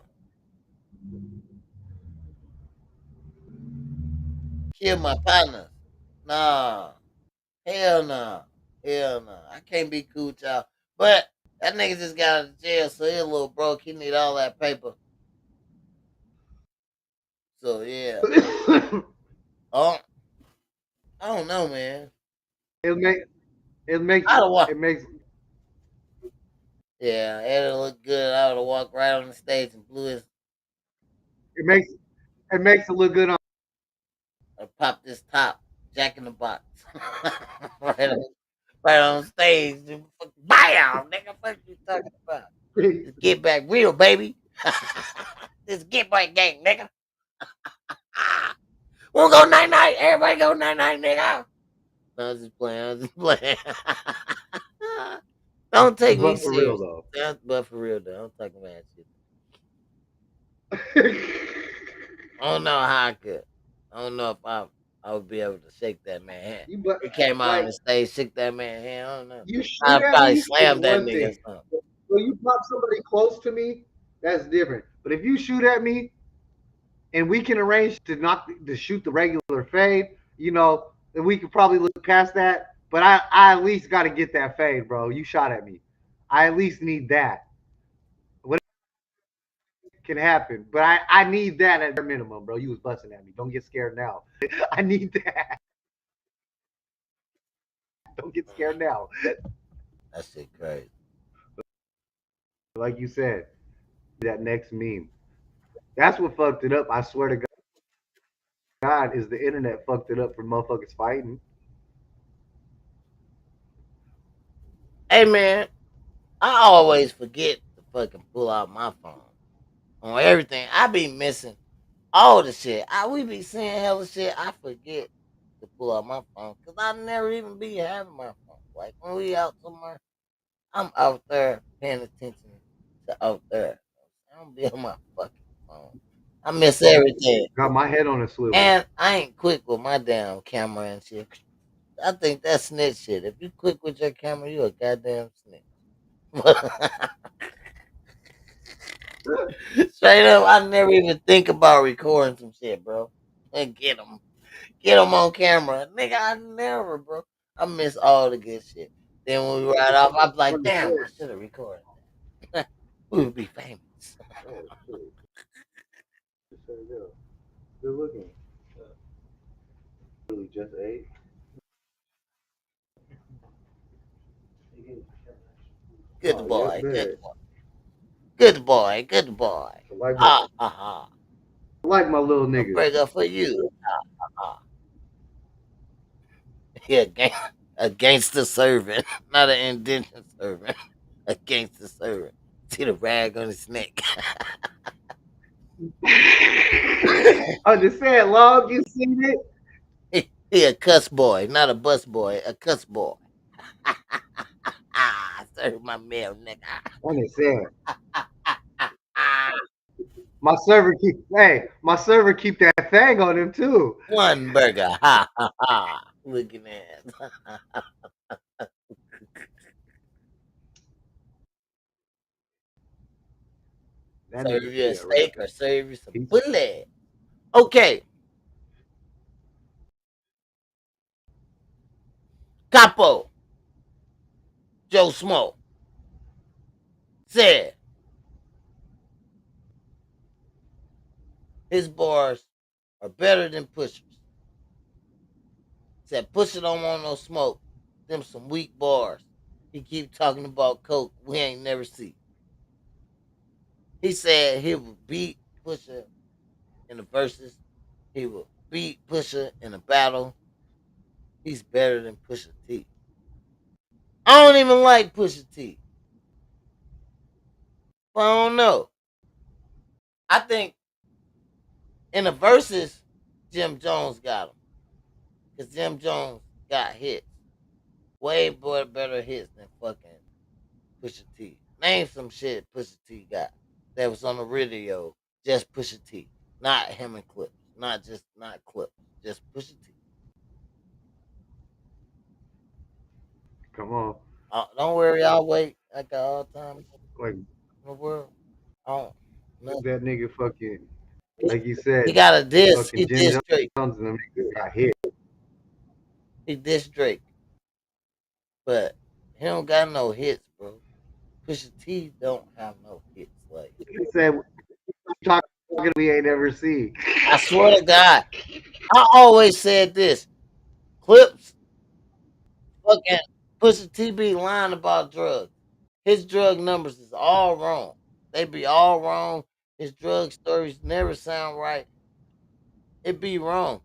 Kill my partner. Nah. Hell no. Hell no. I can't be cool with y'all. But That nigga just got out of jail, so he a little broke. He need all that paper. So yeah. Oh, I don't know, man. it make it makes I'd have walked. it makes Yeah, it'll look good. I would have walked right on the stage and blew his it makes it makes it look good on. or popped this top, Jack in the Box, right on, right on stage. Bam, nigga, what you talking about? This get back real, baby. This get back gang, nigga. We'll go night night. Everybody go night night, nigga. No, I was just playing. I was just playing. Don't take me But for real serious. though. But for real though, I'm talking about shit. I don't know how I could. I don't know if I would be able to shake that man's hand. you but He came out on like the stage, shook that man's hand. I don't know. you shoot I'd at probably me is slam that one nigga or thing. something. When you pop somebody close to me, that's different. But if you shoot at me and we can arrange to shoot the regular fade, then we could probably look past that. But I at least got to get that fade, bro. You shot at me. I at least need that. What can happen, but I need that at bare minimum, bro. You was busting at me. Don't get scared now. I need that. Don't get scared now. That shit crazy. Like you said, that next meme. That's what fucked it up. I swear to God, is the internet fucked it up for motherfuckers fighting. Hey man, I always forget to fucking pull out my phone on everything. I be missing all the shit. We be seeing hella shit. I forget to pull out my phone because I never even be having my phone. Like when we out somewhere, I'm out there paying attention to out there. I don't be on my fucking phone. I miss everything. Got my head on a swivel. And I ain't quick with my damn camera and shit. I think that's snitch shit. If you quick with your camera, you a goddamn snitch. Straight up, I never even think about recording some shit, bro. And get them on camera, nigga. I never, bro. I miss all the good shit. Then when we ride off, I'm like, damn, I should have recorded that. We would be famous. Oh, shit. Good looking. Really just ate. Good Oh, yes, boy, good man. boy, good boy, good boy. Ha ha ha. I like my little A niggas. burger for you. Ha ha ha. Yeah, a gangster servant, not an indentured servant. A gangster servant. See the rag on his neck. Understand, log? You seen it? He a cuss boy, not a bus boy. A cuss boy. Serve my meal, nigga. Understand. My server keep that thing on him too. One burger. Ha ha ha. Looking at. That Serve nigga you a still steak rapping. or serve you some He's bullet. Okay. Capo. Joe Smoke said his bars are better than Pusher's. Said Pusher don't want no smoke. Them some weak bars. He keep talking about coke we ain't never see. He said he would beat Pusher in the verses. He would beat Pusher in a battle. He's better than Pusha T. I don't even like Pusha T. But I don't know. I think in the verses, Jim Jones got him. Because Jim Jones got hits. Way more better hits than fucking Pusha T. Name some shit Pusha T got that was on the radio. Just Pusha T. Not him and clips. Not clips. Just Pusha T. come on. Don't worry, I'll wait. I got all time in Like the world. I don't. No. that nigga fucking He, like you said, he got a diss. fucking He Jim dissed Drake. Jones and them niggas got hit. He dissed Drake. But he don't got no hits, bro. Pusha T don't have no hits. Like He said, "Talking we ain't ever seen." I swear to God, I always said this. Clips fucking Pusha T be lying about drugs. His drug numbers is all wrong. They be all wrong. His drug stories never sound right. It be wrong.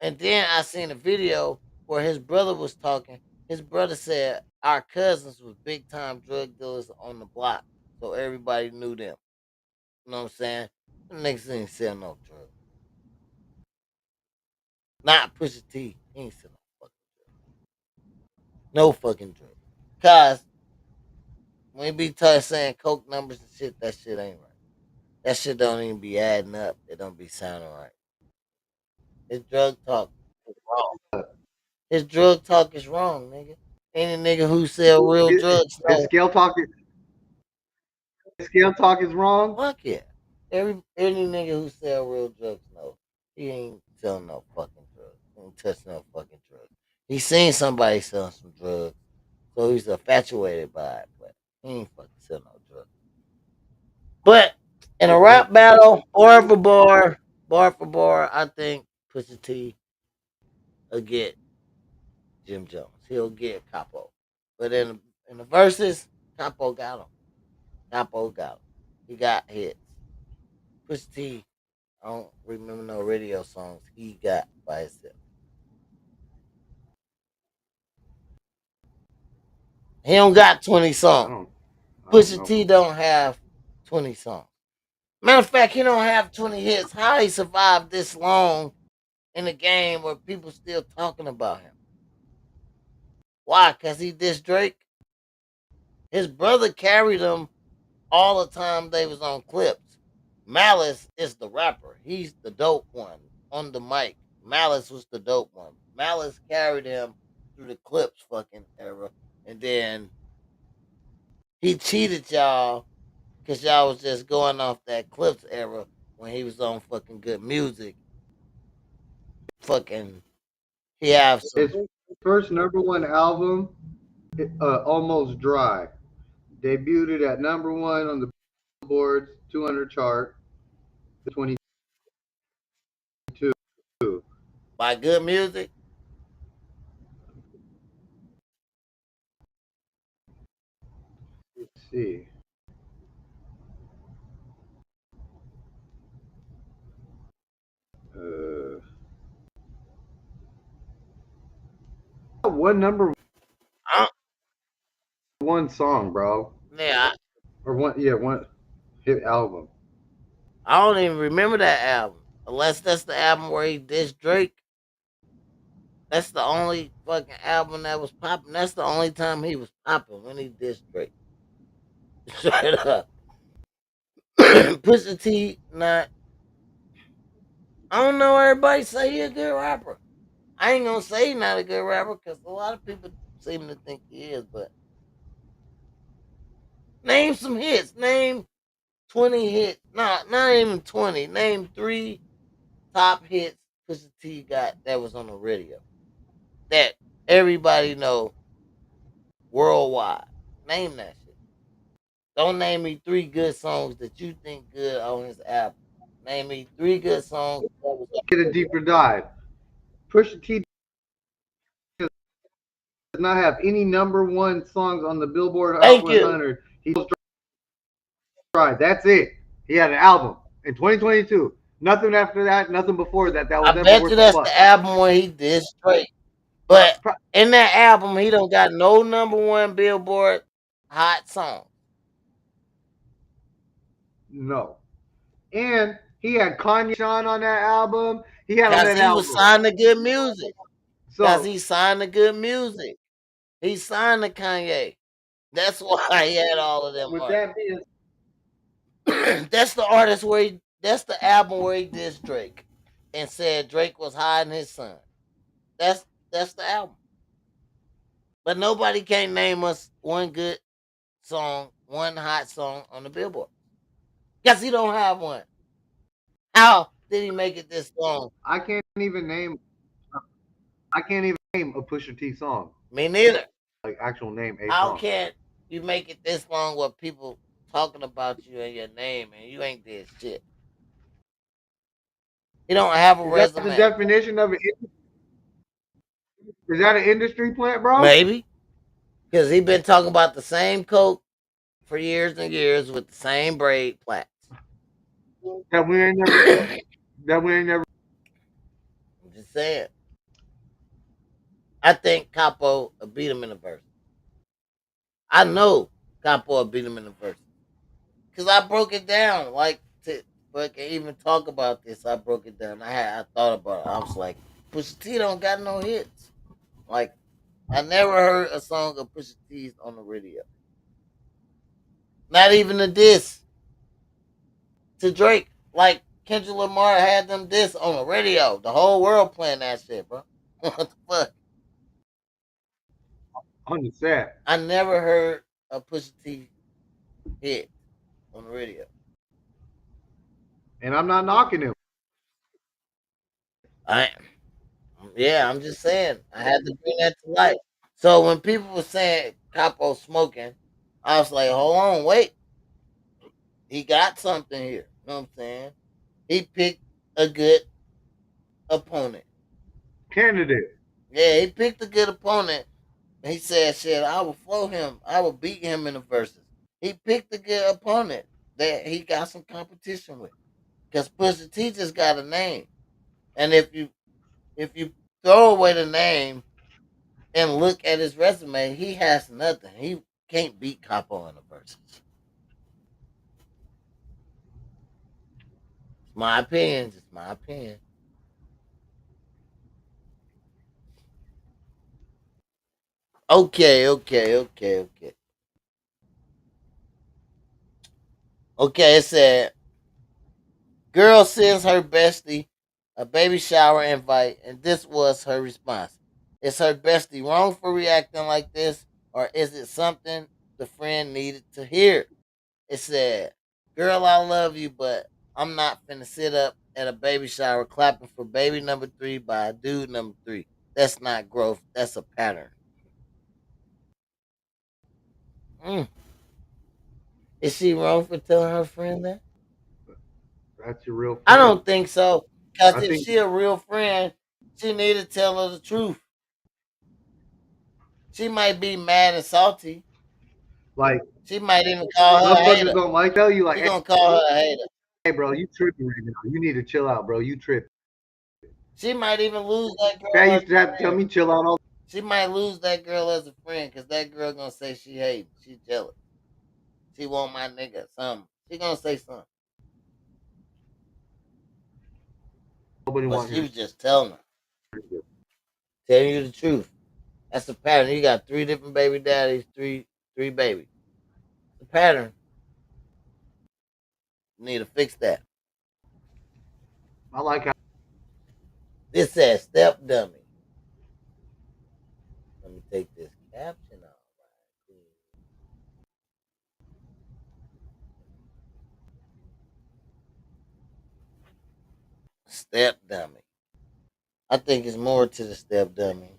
And then I seen a video where his brother was talking. His brother said our cousins was big time drug dealers on the block, so everybody knew them. You know what I'm saying? The niggas ain't sell no drugs. Not Pusha T. He ain't sell no fucking drugs. No fucking drugs. Cause when he be saying coke numbers and shit, that shit ain't right. That shit don't even be adding up. It don't be sounding right. His drug talk is wrong. His drug talk is wrong, nigga. Any nigga who sell real drugs His know. scale talk is wrong. Fuck yeah. Any nigga who sell real drugs know he ain't selling no fucking drugs. He ain't touching no fucking drugs. He seen somebody selling some drugs, so he's infatuated by it, but he ain't fucking selling no drugs. But in a rap battle, bar for bar, I think Pusha T will get Jim Jones. He'll get Capo. But in the verses, Capo got him. Capo got him. He got hits. Pusha T, I don't remember no radio songs he got by himself. He don't got 20 I songs. don't. I don't Pusha know. T don't have 20 songs. Matter of fact, he don't have 20 hits. How he survived this long in a game where people still talking about him? Why? Cause he dissed Drake. His brother carried him all the time they was on clips. Malice is the rapper. He's the dope one on the mic. Malice was the dope one. Malice carried him through the clips fucking era. And then he cheated y'all because y'all was just going off that clips era when he was on fucking good music. Fucking he have some His first #1 album, Almost Dry, debuted at #1 on the Billboard's 200 chart, 22. by good music. Let's see. Uh, one I, #1 song, bro, yeah, or one hit album. I don't even remember that album. Unless that's the album where he dissed Drake. That's the only fucking album that was popping. That's the only time he was popping when he dissed Drake. Straight up. Pusha T, not. I don't know. Everybody say he a good rapper. I ain't gonna say he not a good rapper because a lot of people seem to think he is. But name some hits. Name 20 hits. Not even 20. Name 3 top hits Pusha T got that was on the radio that everybody know worldwide. Name that shit. Don't name me 3 good songs that you think good on his album. Name me 3 good songs that was on Get the a radio. deeper dive. Pusha T does not have any #1 songs on the Billboard Hot Thank you. 100. He's tried. That's it. He had an album in 2022. Nothing after that. Nothing before that. That I was ever bet you worth a that's fuck. the album where he did straight. Pro- But pro- in that album, he don't got no #1 Billboard hot song. no. And he had Kanye Sean on that album. He had on Cause that he was album. signed to good music. Cause So he signed to good music. He signed to Kanye. That's why he had all of them with artists. that being That's the artist where that's the album where he dissed Drake and said Drake was hiding his son. That's the album. But nobody can name us one good song, one hot song on the Billboard. Because he don't have one. How did he make it this long? I can't even name I can't even name a Pusha T song. Me neither. Like actual name a How song. can You make it this long with people talking about you and your name, and you ain't did shit. You don't have a Is that the resume. definition of it? Is that an industry plant, bro? Maybe. Because he been talking about the same coke for years and years with the same braid plaits. That we ain't never. That we ain't never. I'm just saying. I think Capo will beat him in the verse. I know Capo will beat him in the verse. Because I broke it down. Like, to fucking even talk about this, I broke it down. I thought about it. I was like, Pusha T don't got no hits. Like, I never heard a song of Pusha T's on the radio. Not even a diss to Drake. Like, Kendrick Lamar had them diss on the radio. The whole world playing that shit, bro. What the fuck? On the set. I never heard a Pusha T hit on the radio. And I'm not knocking him. I Yeah, I'm just saying. I had to bring that to light. So when people were saying Capo smoking, I was like, hold on, wait. He got something here. You know what I'm saying? He picked a good opponent. Candidate. Yeah, he picked a good opponent. He said, shit, I will flow him. I will beat him in the verses. He picked a good opponent that he got some competition with. Because Pusha T just got a name. And if you throw away the name and look at his resume, he has nothing. He can't beat Capo in the verses. It's my opinion. It's my opinion. Okay. Okay, it said girl sends her bestie a baby shower invite, and this was her response. Is her bestie wrong for reacting like this, or is it something the friend needed to hear? It said, girl, I love you, but I'm not finna sit up at a baby shower clapping for baby number three by a dude number three. That's not growth. That's a pattern. Mm. Is she wrong for telling her friend that? That's your real I friend. don't think so. Because I if think she a real friend, she need to tell her the truth. She might be mad and salty. like She might even call her a motherfuckers hater. don't like tell you like, She gonna call her a hater. hey bro, you tripping right now. You need to chill out, bro. You tripping. She might even lose that Pat girl as used to a have to tell friend. me chill out all. She might lose that girl as a friend because that girl gonna say she hating. She jealous. She want my nigga something. She gonna say something. Nobody But want she your was just telling her. shit. Telling you the truth. That's the pattern. You got three different baby daddies, three babies. The pattern. You need to fix that. I like how This says step dummy. Let me take this caption off. Step dummy. I think it's more to the step dummy.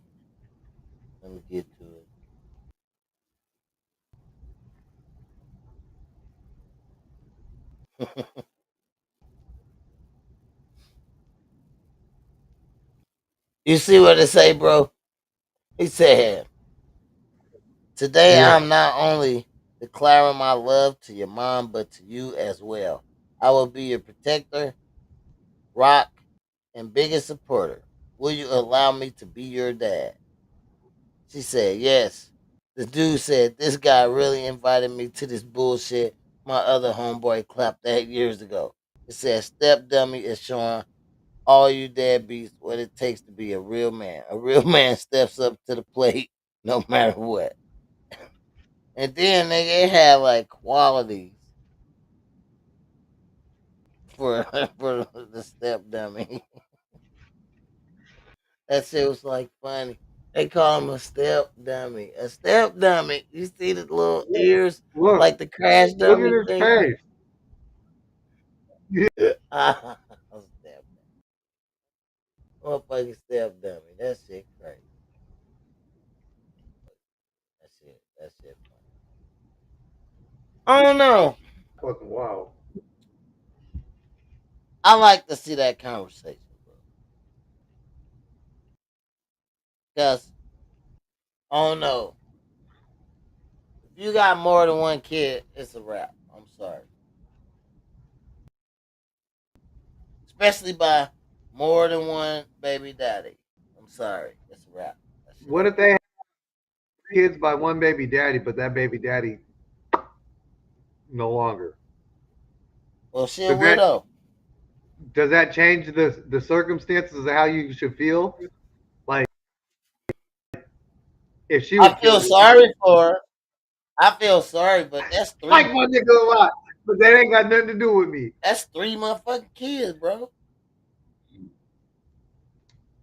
Let me get to it. You see what it say, bro? He said, today yeah. I'm not only declaring my love to your mom, but to you as well. I will be your protector, rock, and biggest supporter. Will you allow me to be your dad? She said, yes. The dude said, this guy really invited me to this bullshit. My other homeboy clapped that years ago. It said, step dummy is showing all you deadbeats what it takes to be a real man. A real man steps up to the plate no matter what. And then nigga, it had like qualities for for the step dummy. That shit was like funny. They call him a step dummy. A step dummy. You see the little ears Look, like the crash look at dummy his thing? face. Step motherfucking step dummy. That shit crazy. That shit funny. I don't know. Fucking wow. I like to see that conversation, bro. Because I don't know. If you got more than one kid, it's a wrap. I'm sorry. Especially by more than one baby daddy. I'm sorry. It's a wrap. That shit What over. if they have kids by one baby daddy, but that baby daddy no longer? Well, she a Does that widow. does that change the circumstances of how you should feel? Like if she was I feel killed, sorry for her. I feel sorry, but that's like three. my nigga a lot, but that ain't got nothing to do with me. That's three motherfucking kids, bro.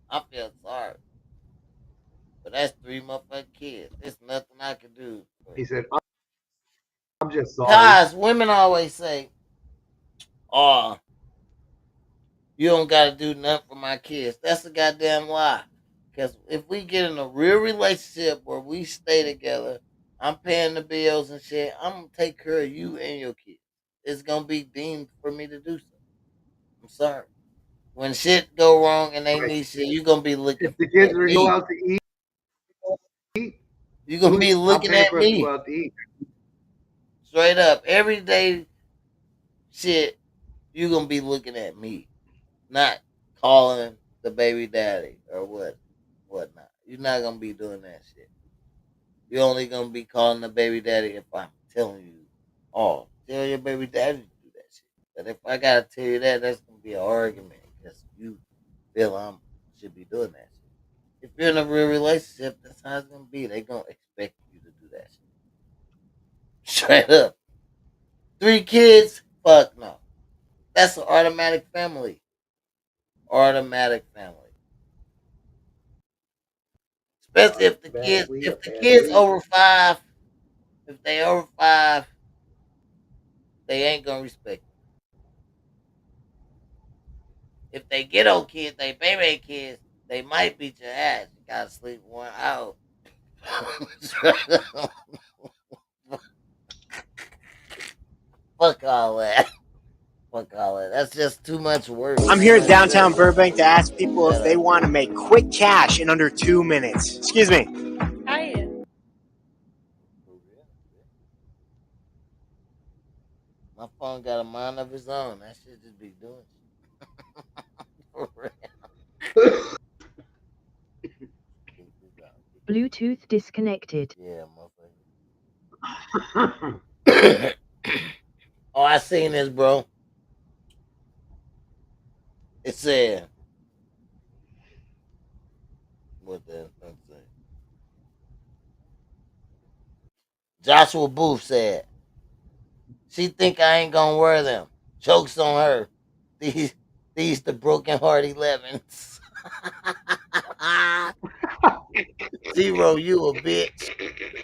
I feel sorry, but that's three motherfucking kids. There's nothing I can do for He you. said, I'm just sorry. Cause women always say, "Oh, you don't got to do nothing for my kids." That's a goddamn lie. Because if we get in a real relationship where we stay together, I'm paying the bills and shit. I'm gonna take care of you and your kids. It's gonna be deemed for me to do so. I'm sorry. When shit go wrong and they Like need shit, you gonna be looking if the kids at were to go me. out to eat, You gonna be I'm looking paying at for us to go me out to eat. straight up every day. Shit, you gonna be looking at me, not calling the baby daddy or whatnot. You're not gonna be doing that shit. You're only gonna be calling the baby daddy if I'm telling you, oh, tell your baby daddy to do that shit. But if I gotta tell you that, that's gonna be an argument because you feel I should be doing that shit. If you're in a real relationship, that's how it's gonna be. They gonna expect you to do that shit. Straight up. Three kids? Fuck no. That's an automatic family. Automatic family. Especially Automatically a if the kids family. over five, if they over five, they ain't gonna respect you. If they get old kids, they baby kids, they might beat your ass. You gotta sleep one out. Fuck all that. Fuck all that. That's just too much work. I'm Too here in much downtown stress. Burbank to ask people if Shut they up. want to make quick cash in under 2 minutes. Excuse me. Hi. My phone got a mind of its own. That shit just be doing shit. For real. Keep this out. Bluetooth disconnected. Yeah, motherfucker. Oh, I seen this, bro. It said, what the fuck say? Joshua Booth said, she think I ain't gonna wear them. Jokes on her. These these the broken heart 11s. Zero, you a bitch.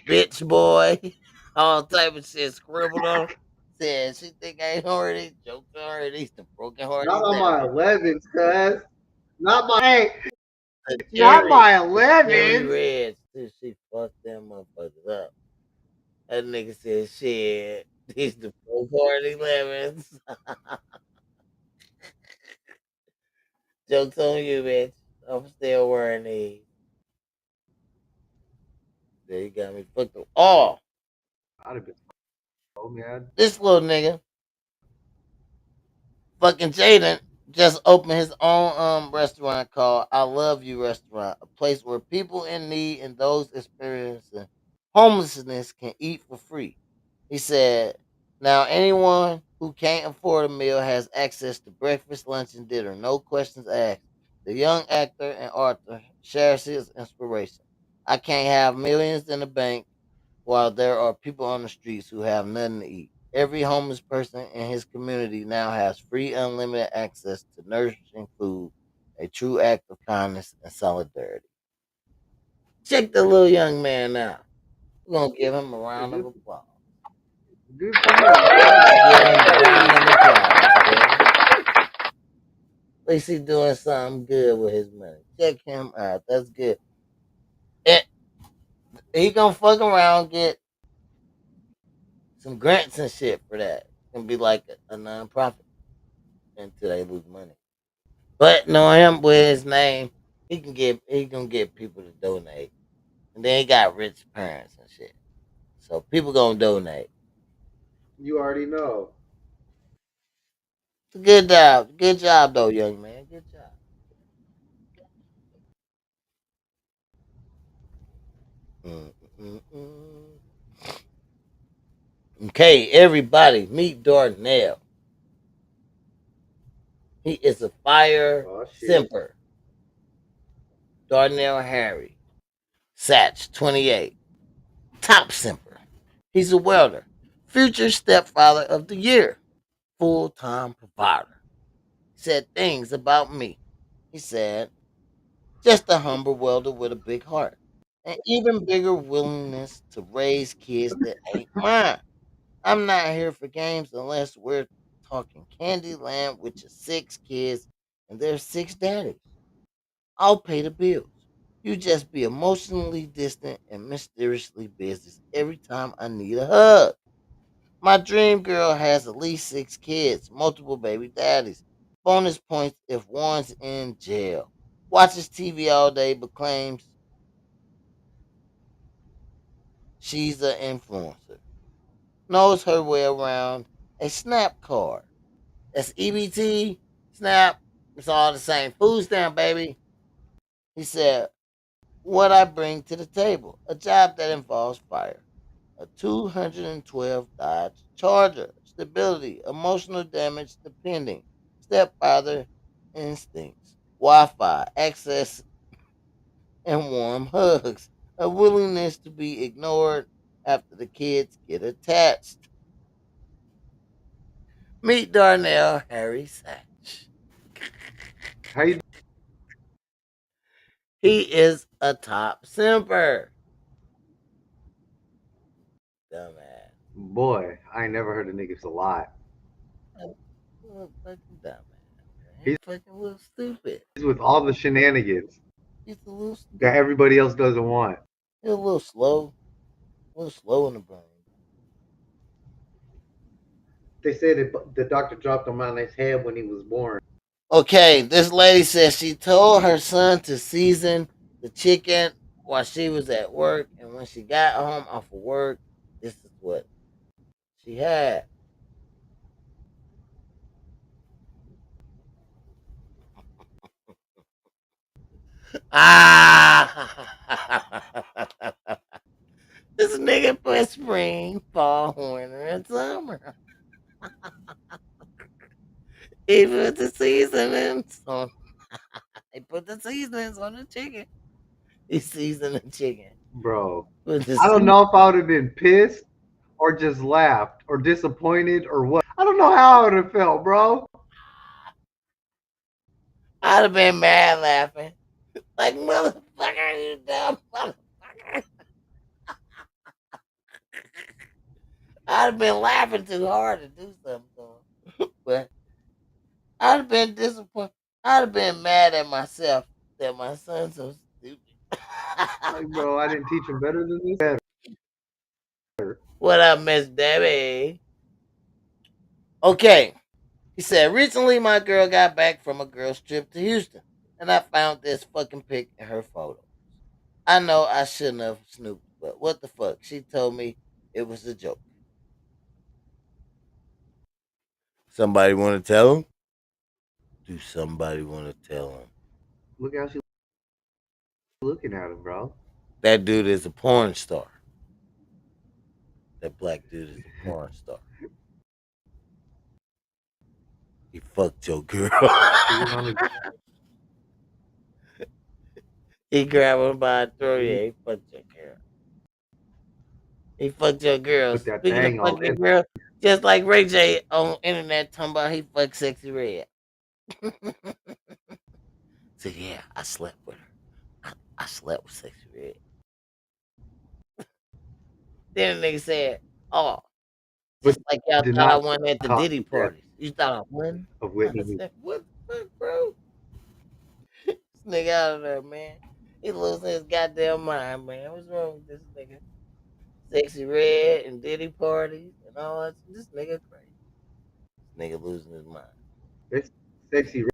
Bitch boy. All type of shit scribbled on. Said she think I ain't heard it. Jokes on her. These the broken heart Not on my 11s. 11s, cuz. Not my hey, The not my cherry 11s. reds. Dude, she fucked them motherfuckers up. That nigga said, shit, these the broke heart 11s. Joke's on you, bitch. I'm still wearing these. There you got me fucked up. Oh, I'd have been so mad. this little nigga, fucking Jaden, just opened his own restaurant called I Love You Restaurant, a place where people in need and those experiencing homelessness can eat for free. He said, now anyone who can't afford a meal has access to breakfast, lunch, and dinner. No questions asked. The young actor and author shares his inspiration. I can't have millions in the bank while there are people on the streets who have nothing to eat. Every homeless person in his community now has free, unlimited access to nourishing food, a true act of kindness and solidarity. Check the little young man out. We're going to give him a round of Good, applause. good for him, cuz. Give him a round of applause, baby. At least he's doing something good with his money. Check him out. That's good. And he gonna fuck around, get some grants and shit for that. It's gonna be like a non-profit until they lose money. But know him with his name, he gonna get people to donate. And then he got rich parents and shit. So people gonna donate. You already know. It's a good job. Good job though, young man. Good job. Mm, mm, mm. Okay, everybody, meet Darnell. He is a fire Oh shit. simper. Darnell Harry. Satch, 28. Top simper. He's a welder. Future stepfather of the year. Full time provider. He said things about me. He said, just a humble welder with a big heart. An even bigger willingness to raise kids that ain't mine. I'm not here for games unless we're talking Candyland with your 6 kids and their 6 daddies. I'll pay the bills. You just be emotionally distant and mysteriously busy every time I need a hug. My dream girl has at least 6 kids, multiple baby daddies. Bonus points if one's in jail. Watches TV all day but claims she's an influencer. Knows her way around a snap card. That's EBT, snap, it's all the same. Food stamp, baby. He said, what I bring to the table, a job that involves fire. A 212 Dodge Charger, stability, emotional damage depending, stepfather instincts, Wi Fi, access, and warm hugs, a willingness to be ignored after the kids get attached. Meet Darnell Harry Satch. How you He is a top simper. Dumbass. boy, I ain't never heard a nigga a lot. Little fucking dumbass. He He's fucking little stupid. with all the shenanigans He's a little that stupid. everybody else doesn't want. He's a little slow in the brain. They said the doctor dropped him on his head when he was born. Okay, this lady says she told her son to season the chicken while she was at work, and when she got home off of work, this is what she had. Ah! This nigga put spring, fall, winter, and summer. He put the seasonings on. He put the seasonings on the chicken. He seasoned the chicken Bro, with the I don't season. know if I would have been pissed or just laughed or disappointed or what. I don't know how I would have felt, bro. I'd have been mad laughing. Like, motherfucker, you dumb motherfucker. I'd have been laughing too hard to do something to him. But I'd have been disappointed. I'd have been mad at myself that my son's so stupid. Like, bro, I didn't teach him better than this. Better. What up, Miss Debbie? Okay. He said, recently my girl got back from a girl's trip to Houston, and I found this fucking pic in her photo. I know I shouldn't have snooped, but what the fuck? She told me it was a joke. Somebody want to tell him? Do somebody want to tell him? Look how she's looking at him, bro. That dude is a porn star. That black dude is a porn star. He fucked your girl. He was on his. He grabbed her by the throat. He Yeah, he fucked your girl. He fucked your girl. put that Speaking of thing all fucking in. girl, just like Ray J on internet talking about he fucked Sexy Red. So yeah, I slept with her. I slept with Sexy Red. Then the nigga said, "Oh, But just like y'all did thought I not won at the cause Diddy the death parties. You thought I won?" of I Whitney. said, "What the fuck, bro? This nigga out of there, man. He losing his goddamn mind, man. What's wrong with this nigga? Sexy Red and Diddy parties You know, this nigga crazy. This nigga losing his mind. It's sexy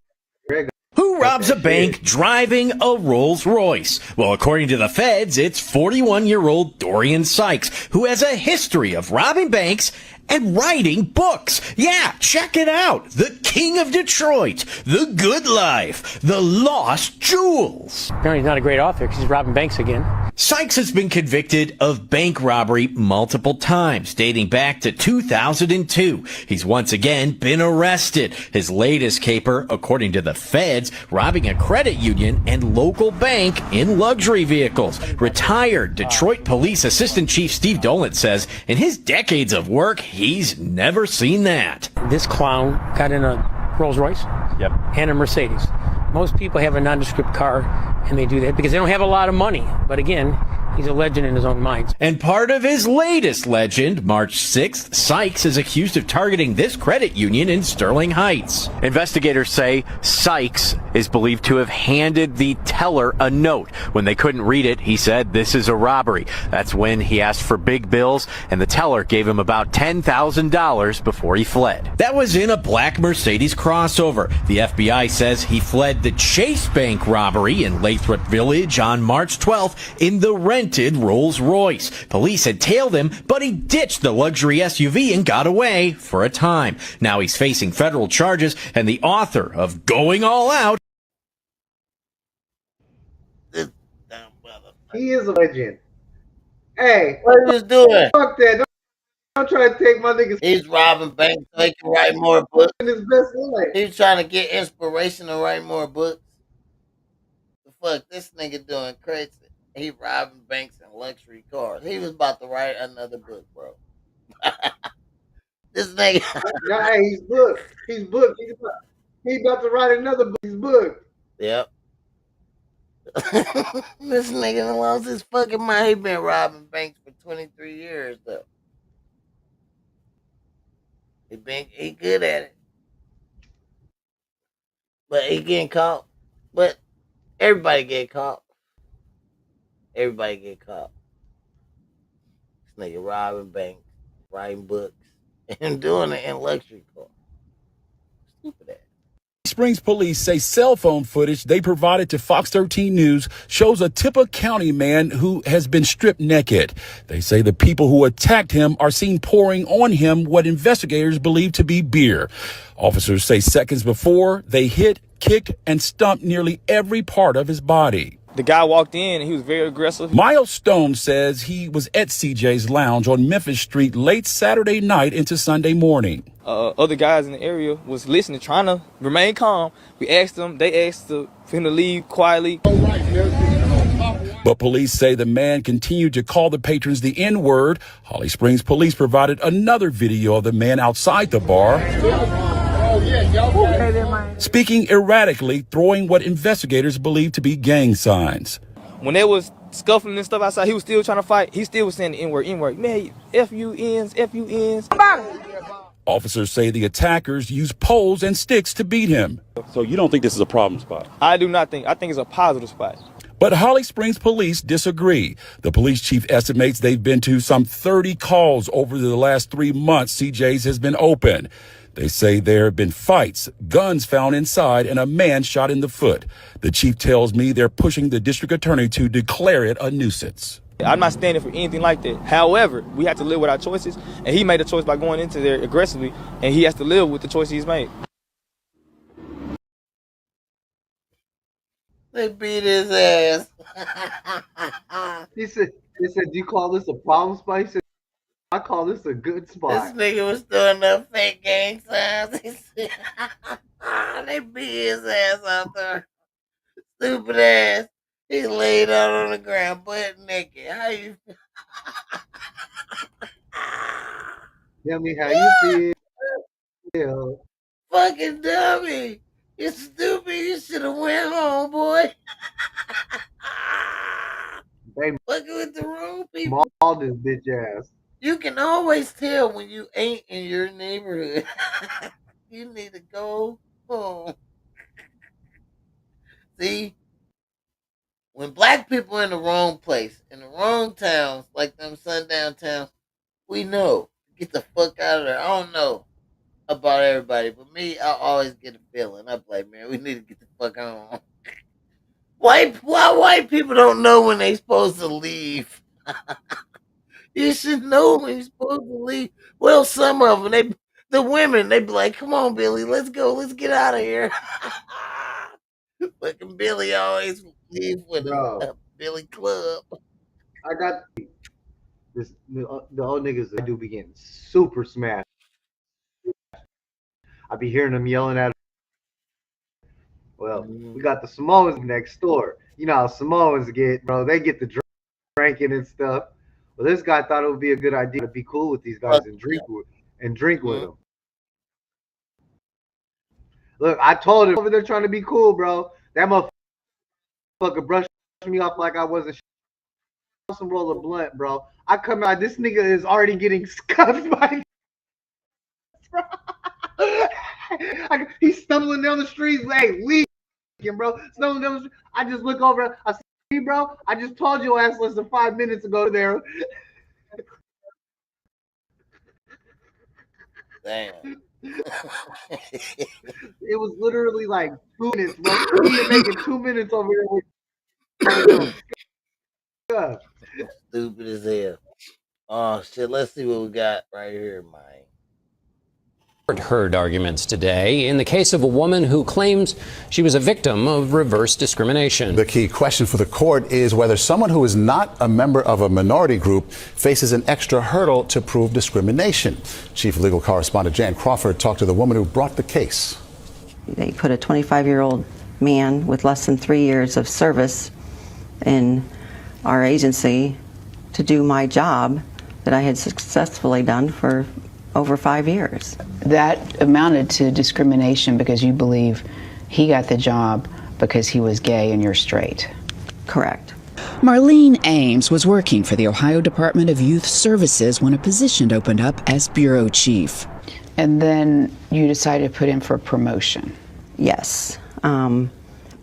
red Who got robs a that bank shit. driving a Rolls Royce? Well, according to the feds, it's 41-year-old Dorian Sykes, who has a history of robbing banks and writing books. Yeah, check it out. The King of Detroit, The Good Life, The Lost Jewels. Apparently he's not a great author because he's robbing banks again. Sykes has been convicted of bank robbery multiple times, dating back to 2002. He's once again been arrested. His latest caper, according to the feds, robbing a credit union and local bank in luxury vehicles. Retired Detroit Police Assistant Chief Steve Dolan says in his decades of work, he's never seen that. This clown got in a Rolls Royce and a Mercedes. Most people have a nondescript car and they do that because they don't have a lot of money. But again, he's a legend in his own mind. And part of his latest legend, March 6th, Sykes is accused of targeting this credit union in Sterling Heights. Investigators say Sykes is believed to have handed the teller a note. When they couldn't read it, he said, "This is a robbery." That's when he asked for big bills, and the teller gave him about $10,000 before he fled. That was in a black Mercedes crossover. The FBI says he fled the Chase Bank robbery in Lathrop Village on March 12th in the rented Rolls Royce. Police had tailed him, but he ditched the luxury SUV and got away for a time. Now he's facing federal charges, and the author of Going All Out. This dumb motherfucker. He is a legend. Hey, What he was doing? fuck that. Don't try to take my niggas He's robbing banks so he can write more books. in his best life. He's trying to get inspiration to write more books. The fuck this nigga doing crazy. He robbing banks and luxury cars. He was about to write another book, bro. This nigga. Nah, hey, he's booked. He's booked. He's about to write another book. He's booked. Yep. This nigga lost his fucking mind. He been robbing banks for 23 years though. He good at it. But he getting caught. But everybody get caught. Everybody get caught. This nigga robbing banks, writing books, and doing it in luxury cars. Stupid ass. Springs police say cell phone footage they provided to Fox 13 News shows a Tippah County man who has been stripped naked. They say the people who attacked him are seen pouring on him what investigators believe to be beer. Officers say seconds before, they hit, kicked, and stumped nearly every part of his body. The guy walked in and he was very aggressive. Miles Stone says he was at CJ's Lounge on Memphis Street late Saturday night into Sunday morning. Other guys in the area was listening, trying to remain calm. We asked them, they asked for him to leave quietly. But police say the man continued to call the patrons the N-word. Holly Springs police provided another video of the man outside the bar, speaking erratically, throwing what investigators believe to be gang signs. When they was scuffling and stuff outside, he was still trying to fight. He still was saying the N-word, N-word. Man, F-U-Ns, F-U-Ns. Officers say the attackers used poles and sticks to beat him. So you don't think this is a problem spot? I do not think. I think it's a positive spot. But Holly Springs police disagree. The police chief estimates they've been to some 30 calls over the last 3 months CJ's has been open. They say there have been fights, guns found inside, and a man shot in the foot. The chief tells me they're pushing the district attorney to declare it a nuisance. I'm not standing for anything like that. However, we have to live with our choices, and he made a choice by going into there aggressively, and he has to live with the choice he's made. They beat his ass. He said, do you call this a problem spot? He said, I call this a good This spot. nigga was doing the fake gang signs. He said, they beat his ass out there. Stupid ass. He laid out on the ground, butt naked. How you Tell me how you feel. fucking dummy? You stupid. You should have went home, boy. They Fucking with the wrong people. mauled this bitch ass. You can always tell when you ain't in your neighborhood. You need to go home. See, when black people are in the wrong place, in the wrong towns, like them sundown towns, we know get the fuck out of there. I don't know about everybody, but me, I always get a feeling. I'm like, man, we need to get the fuck on. Why white people don't know when they supposed to leave? You should know when you're supposed to leave. Well, some of them, the women, they be like, "Come on, Billy, let's go, let's get out of here." Fucking Billy always leave with Bro, a Billy club. I got the old niggas that do be getting super smashed. I be hearing them yelling at. Well, we got the Samoans next door. You know how Samoans get, bro. They get the drinking and stuff. Well, this guy thought it would be a good idea to be cool with these guys Fuck and yeah. drink with Mhm. them. Look, I told him over there trying to be cool, bro. That motherfucker brushed me off like I wasn't some roll of blunt, bro. I come out, this nigga is already getting scuffed by. He's stumbling down the streets, like leaking, bro. Stumbling down the street. I just look over. I see, bro. I just told your ass less than 5 minutes ago there. Damn. It was literally like 2 minutes, bro. He didn't make it 2 minutes over there. Stupid as hell. Oh shit, let's see what we got right here, man. Heard arguments today in the case of a woman who claims she was a victim of reverse discrimination. The key question for the court is whether someone who is not a member of a minority group faces an extra hurdle to prove discrimination. Chief Legal Correspondent Jan Crawford talked to the woman who brought the case. They put a 25-year-old man with less than 3 years of service in our agency to do my job that I had successfully done for over 5 years. That amounted to discrimination because you believe he got the job because he was gay and you're straight. Correct. Marlene Ames was working for the Ohio Department of Youth Services when a position opened up as bureau chief. And then you decided to put in for a promotion. Yes.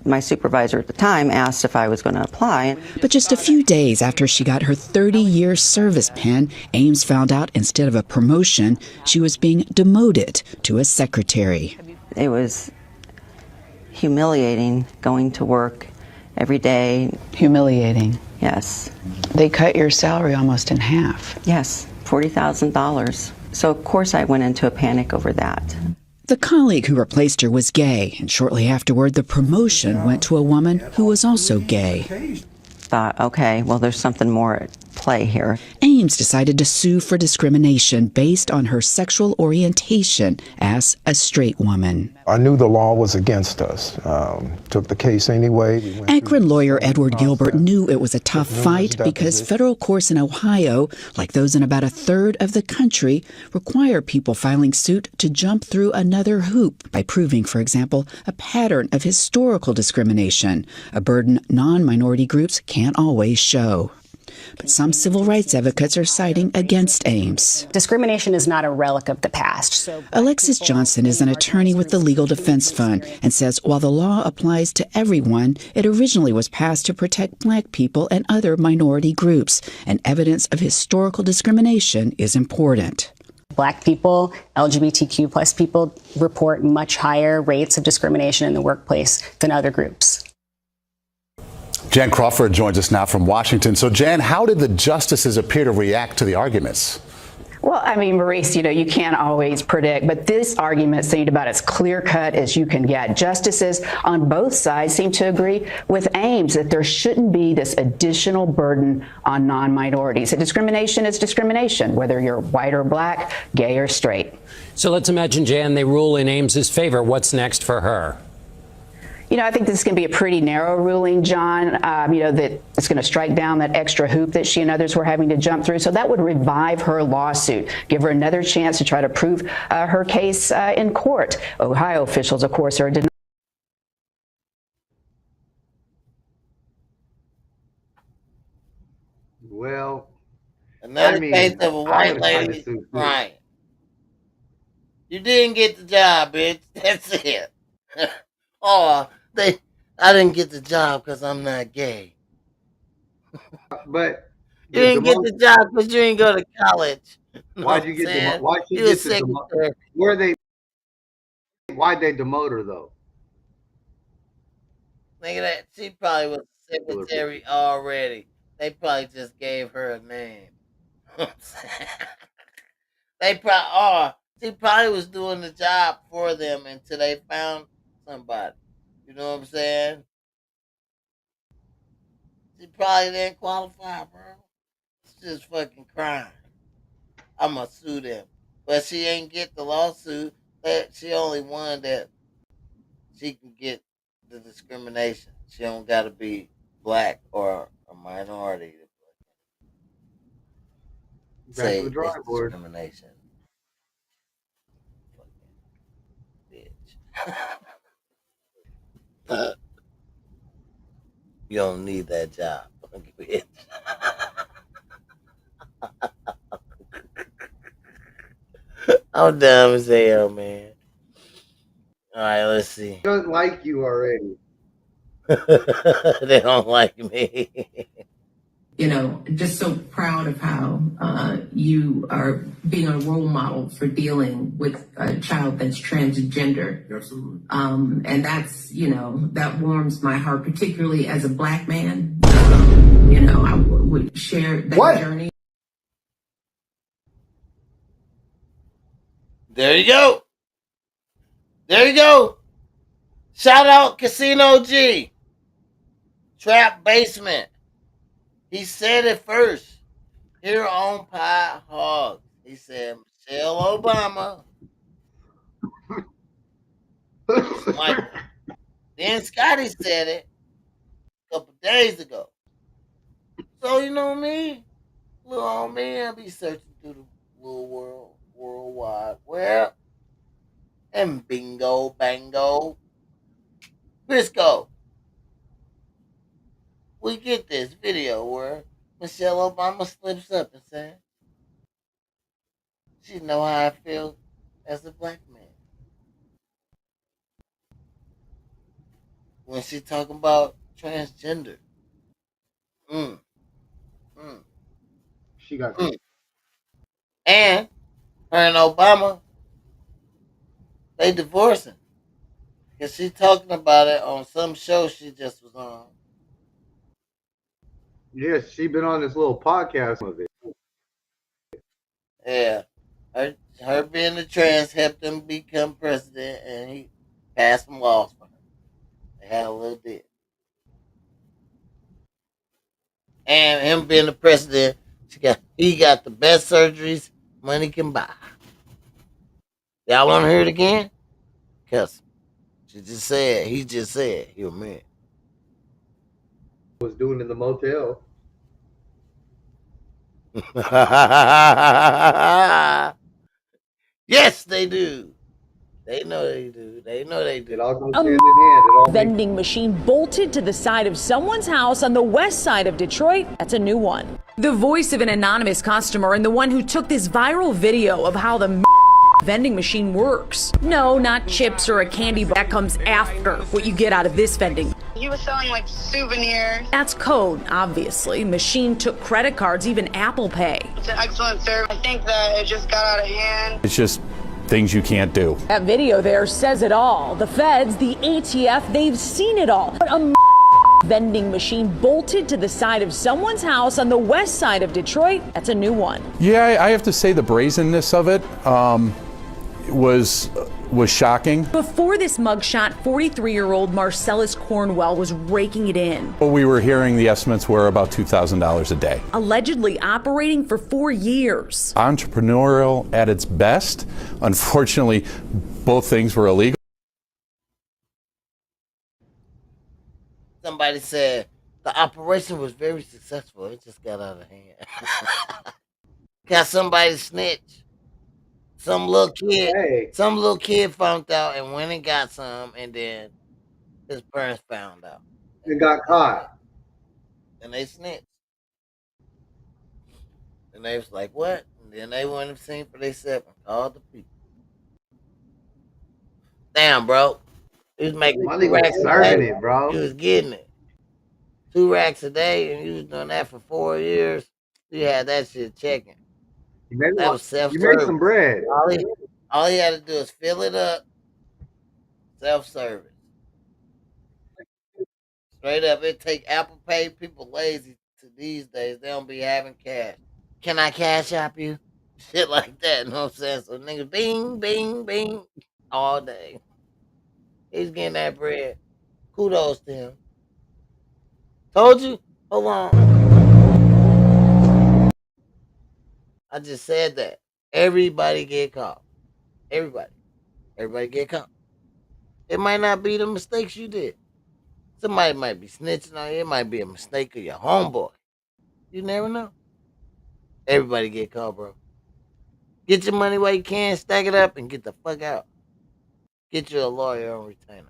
My supervisor at the time asked if I was going to apply. But just a few days after she got her 30-year service pin, Ames found out instead of a promotion, she was being demoted to a secretary. It was humiliating going to work every day. Humiliating. Yes. They cut your salary almost in half. Yes, $40,000. So of course I went into a panic over that. The colleague who replaced her was gay, and shortly afterward, the promotion went to a woman who was also gay. Thought, okay, well, there's something more at play here. Ames decided to sue for discrimination based on her sexual orientation as a straight woman. I knew the law was against us. Took the case anyway. Akron lawyer Edward Gilbert knew it was a tough fight because federal courts in Ohio, like those in about a third of the country, require people filing suit to jump through another hoop by proving, for example, a pattern of historical discrimination, a burden non-minority groups can't always show. But some civil rights advocates are siding against Ames. Discrimination is not a relic of the past. Alexis Johnson is an attorney with the Legal Defense Fund and says while the law applies to everyone, it originally was passed to protect Black people and other minority groups, and evidence of historical discrimination is important. Black people, LGBTQ plus people report much higher rates of discrimination in the workplace than other groups. Jan Crawford joins us now from Washington. So, Jan, how did the justices appear to react to the arguments? Well, I mean, Maurice, you can't always predict, but this argument seemed about as clear-cut as you can get. Justices on both sides seem to agree with Ames that there shouldn't be this additional burden on non-minorities. That discrimination is discrimination, whether you're white or black, gay or straight. So let's imagine, Jan, they rule in Ames's favor. What's next for her? I think this is going to be a pretty narrow ruling, John, that it's going to strike down that extra hoop that she and others were having to jump through. So that would revive her lawsuit, give her another chance to try to prove her case in court. Ohio officials, of course, are denying. Well, another case of a white lady crying. You didn't get the job, bitch. That's it. I didn't get the job because I'm not gay. But you didn't get the job because you didn't go to college. Why'd you get saying? why'd she You a get to secretary. where they why'd they demote her though? Nigga, that she probably was a secretary already. They probably just gave her a name. They probably are. She probably was doing the job for them until they found somebody. You know what I'm saying? She probably didn't qualify, bro. It's just fucking crime. I'ma sue them. But she ain't get the lawsuit. That she only won that she can get the discrimination. She don't gotta be black or a minority to Back to say the it's drawing board. discrimination. Bitch. You don't need that job. Bitch. I'm dumb as hell, man. All right, let's see. They don't like you already. They don't like me. You know, just so proud of how you are being a role model for dealing with a child that's transgender. Absolutely. And that's, you know, that warms my heart, particularly as a black man. You know, I would share that journey. There you go. There you go. Shout out Casino G. Trap Basement. He said it first. Here on Pie Hog. He said Michelle Obama. Michael. Then Scotty said it a couple days ago. So you know me, little old me, I'll be searching through the little worldwide web, and bingo, bango, Briscoe. We get this video where Michelle Obama slips up and says, "She know how I feel as a black man." When she talking about transgender, mm, mm, She got and her and Obama, they divorcing. Cause she talking about it on some show she just was on. Yes, she been on this little podcast of it. Yeah. Her being a trans helped him become president and he passed some laws for her. They had a little bit. And him being the president, he got the best surgeries money can buy. Y'all wanna hear it again? Cause he just said he a man. Was doing in the motel. Yes, they do. They know they do. They know they do. It all goes hand in hand. It all Vending machine bolted to the side of someone's house on the west side of Detroit. That's a new one. The voice of an anonymous customer and the one who took this viral video of how the vending machine works. No, not chips or a candy bar. That comes after what you get out of this vending. He was selling like souvenirs. That's code, obviously. Machine took credit cards, even Apple Pay. It's an excellent service. I think that it just got out of hand. It's just things you can't do. That video there says it all. The feds, the ATF, they've seen it all. But a vending machine bolted to the side of someone's house on the west side of Detroit. That's a new one. Yeah, I have to say the brazenness of it was shocking. Before this mugshot, 43-year-old Marcellus Cornwell was raking it in. Well, we were hearing the estimates were about $2,000 a day. Allegedly operating for 4 years. Entrepreneurial at its best. Unfortunately, both things were illegal. Somebody said the operation was very successful. It just got out of hand. Got somebody snitch. Some little kid found out and went and got some, and then his parents found out. And got caught. And they snitched. And they was like, what? And then they went and seen for themselves and called the people. Damn, bro. He was making Money 2 was racks a serving day. it, bro. He was getting it. 2 racks a day, and he was doing that for 4 years. You had that shit checking. That was You made some self-service. bread. All he had to do is fill it up. Self-service. Straight up, it take Apple Pay. People lazy to these days. They don't be having cash. Can I cash app you? Shit like that. You know what I'm saying? So niggas bing, bing, bing all day. He's getting that bread. Kudos to him. Told you. Hold on. I just said that. Everybody get caught. Everybody. Everybody get caught. It might not be the mistakes you did. Somebody might be snitching on you. It might be a mistake of your homeboy. You never know. Everybody get caught, bro. Get your money while you can, stack it up, and get the fuck out. Get you a lawyer on retainer.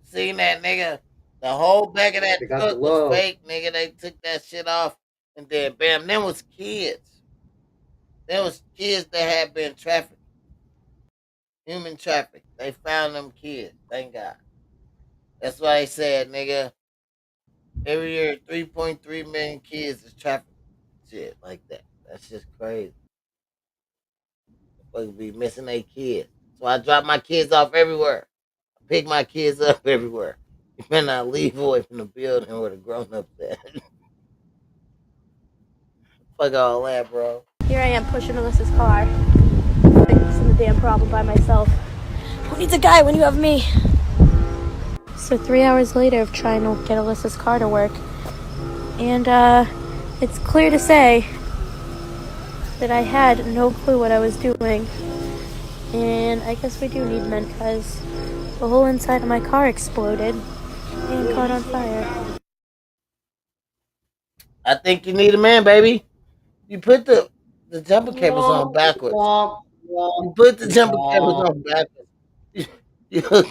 Seen that nigga? The whole back of that truck was fake, nigga. They took that shit off, and then bam, them was kids. There was kids that had been trafficked, human trafficked. They found them kids. Thank God. That's why they said, nigga, every year 3.3 million kids is trafficked. Shit like that. That's just crazy. Fuck be missing their kids. So I drop my kids off everywhere. I pick my kids up everywhere. You better not leave away from the building where the grown ups at. Fuck all that, bro. Here I am pushing Alyssa's car. Fixing the damn problem by myself. Who needs a guy when you have me? So 3 hours later of trying to get Alyssa's car to work. And it's clear to say that I had no clue what I was doing. And I guess we do need men because the whole inside of my car exploded and caught on fire. I think you need a man, baby. You put the jumper cables on backwards. You put the jumper cables on backwards. You look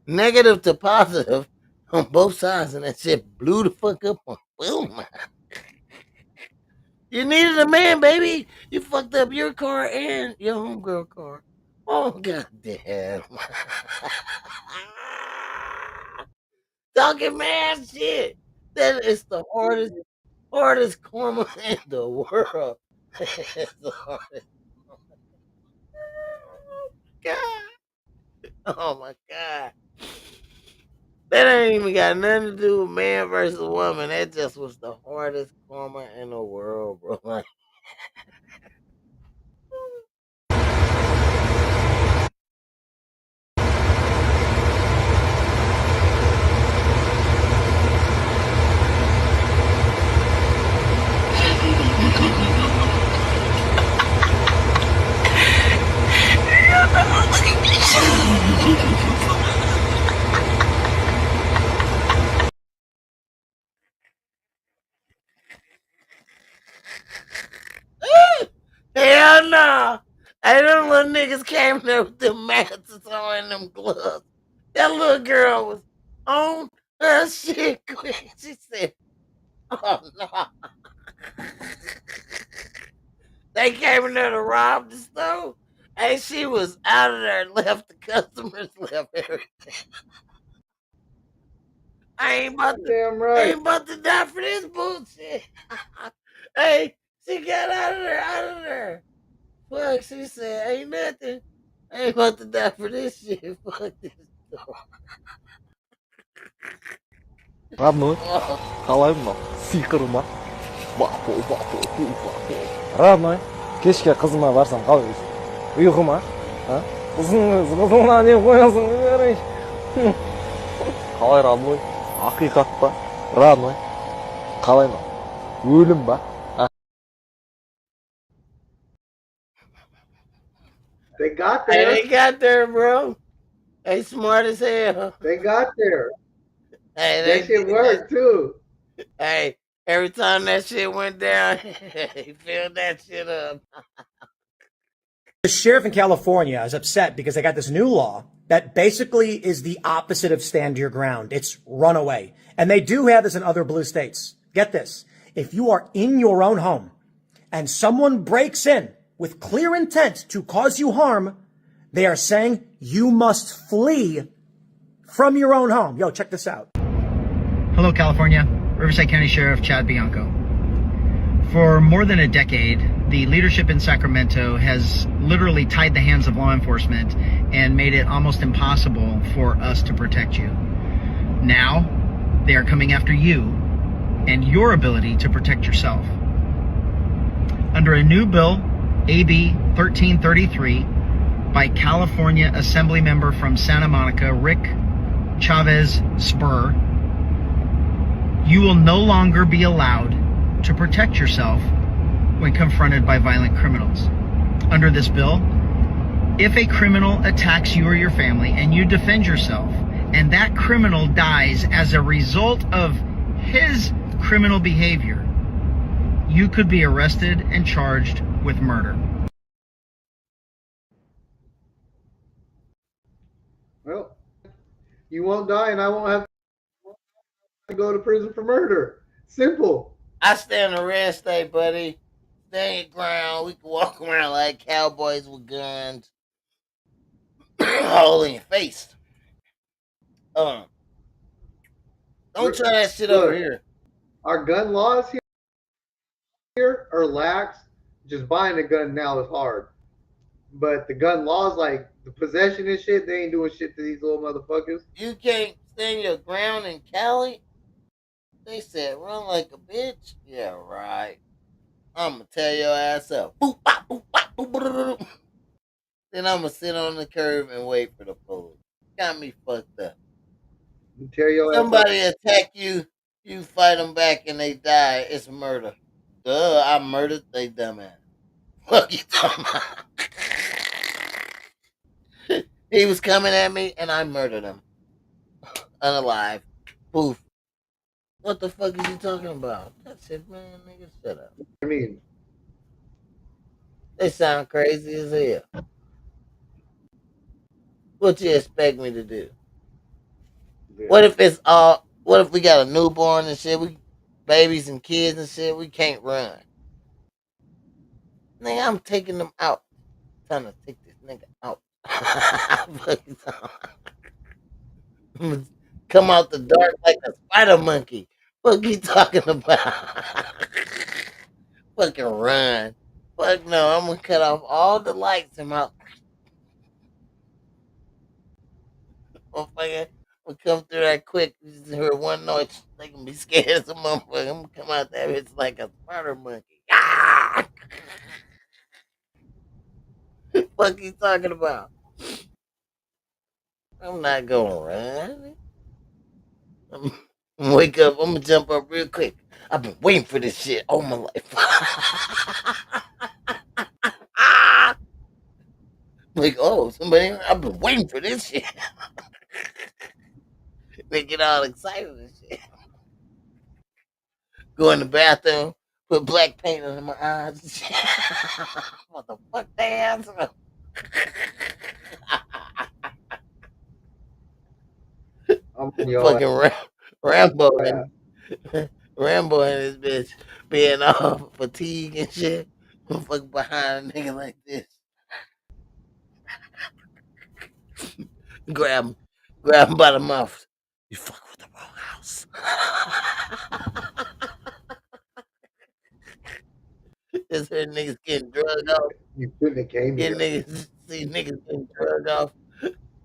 negative to positive on both sides, and that shit blew the fuck up on boom. You needed a man, baby. You fucked up your car and your homegirl car. Oh goddamn. Talking man shit. That is the hardest karma in the world. It's the hardest. God. Oh my God. That ain't even got nothing to do with man versus woman. That just was the hardest karma in the world, bro. Like, hell no. Hey, them little niggas came there with them masks on and them gloves. That little girl was on her shit quick. She said, oh no. They came in there to rob the store. And she was out of there, left the customers, left everything. I ain't about to die for this bullshit. Hey, she got out of there. Fuck, she said, ain't nothing. I ain't about to die for this shit. Fuck this store. Родной, қалай мынау сиқыр ма? Родной, кешке қызыма барсам қалай дейсің? Ұйқы ма? Қызыңа не қоясың? Қалай родной? Ақиқат па? Родной, қалай мынау? Өлім ба? They got there. Hey, they got there, bro. They smart as hell. They got there. Hey, that shit worked too. Hey, every time that shit went down, he filled that shit up. The sheriff in California is upset because they got this new law that basically is the opposite of stand your ground. It's run away. And they do have this in other blue states. Get this. If you are in your own home and someone breaks in with clear intent to cause you harm, they are saying you must flee from your own home. Yo, check this out. Hello, California. Riverside County Sheriff Chad Bianco. For more than a decade, the leadership in Sacramento has literally tied the hands of law enforcement and made it almost impossible for us to protect you. Now, they are coming after you and your ability to protect yourself. Under a new bill, AB 1333, by California Assembly member from Santa Monica, Rick Chavez Spur, you will no longer be allowed to protect yourself when confronted by violent criminals. Under this bill, if a criminal attacks you or your family and you defend yourself, and that criminal dies as a result of his criminal behavior, you could be arrested and charged with murder. Well, you won't die and I won't have to go to prison for murder. Simple. I stay on the red state, buddy. Stay on the ground. We can walk around like cowboys with guns. All in your face. Don't try that shit over here. Our gun laws here are lax. Just buying a gun now is hard. But the gun laws, like the possession and shit, they ain't doing shit to these little motherfuckers. You can't stand your ground in Cali? They said run like a bitch? Yeah, right. I'ma tear your ass up. Boop, bop, boop, bop, boop, boop, boop. Then I'ma sit on the curb and wait for the police. Got me fucked up. Tear your Somebody ass up. attack you, you fight them back and they die. It's murder. Duh, I murdered they dumbass. Fuck you talking about? He was coming at me and I murdered him. Unalive. Poof. What the fuck is you talking about? That's it, man. Nigga, shut up. I mean, they sound crazy as hell. What you expect me to do? Yeah. What if we got a newborn and shit? We babies and kids and shit. We can't run. Nigga, I'm taking them out. I'm trying to take this nigga out. Come out the dark like a spider monkey. What you talking about? Fucking run. Fuck no, I'm gonna cut off all the lights in my motherfucker. We'll come through that quick. You just hear one noise. They can be scared as a motherfucker. I'm gonna come out there. It's like a spider monkey. Ah! What you talking about? I'm not gonna run. I'm gonna wake up. I'm gonna jump up real quick. I've been waiting for this shit all my life. Like, oh, somebody, I've been waiting for this shit. They get all excited and shit. Go in the bathroom, put black paint under my eyes. What the fuck they answer? Fucking Rambo and Rambo and this bitch being all fatigue and shit. Fuck behind a nigga like this. Grab him by the mouth. You fuck with the wrong house. Just heard niggas getting drugged off. You shouldn't have came here. See niggas getting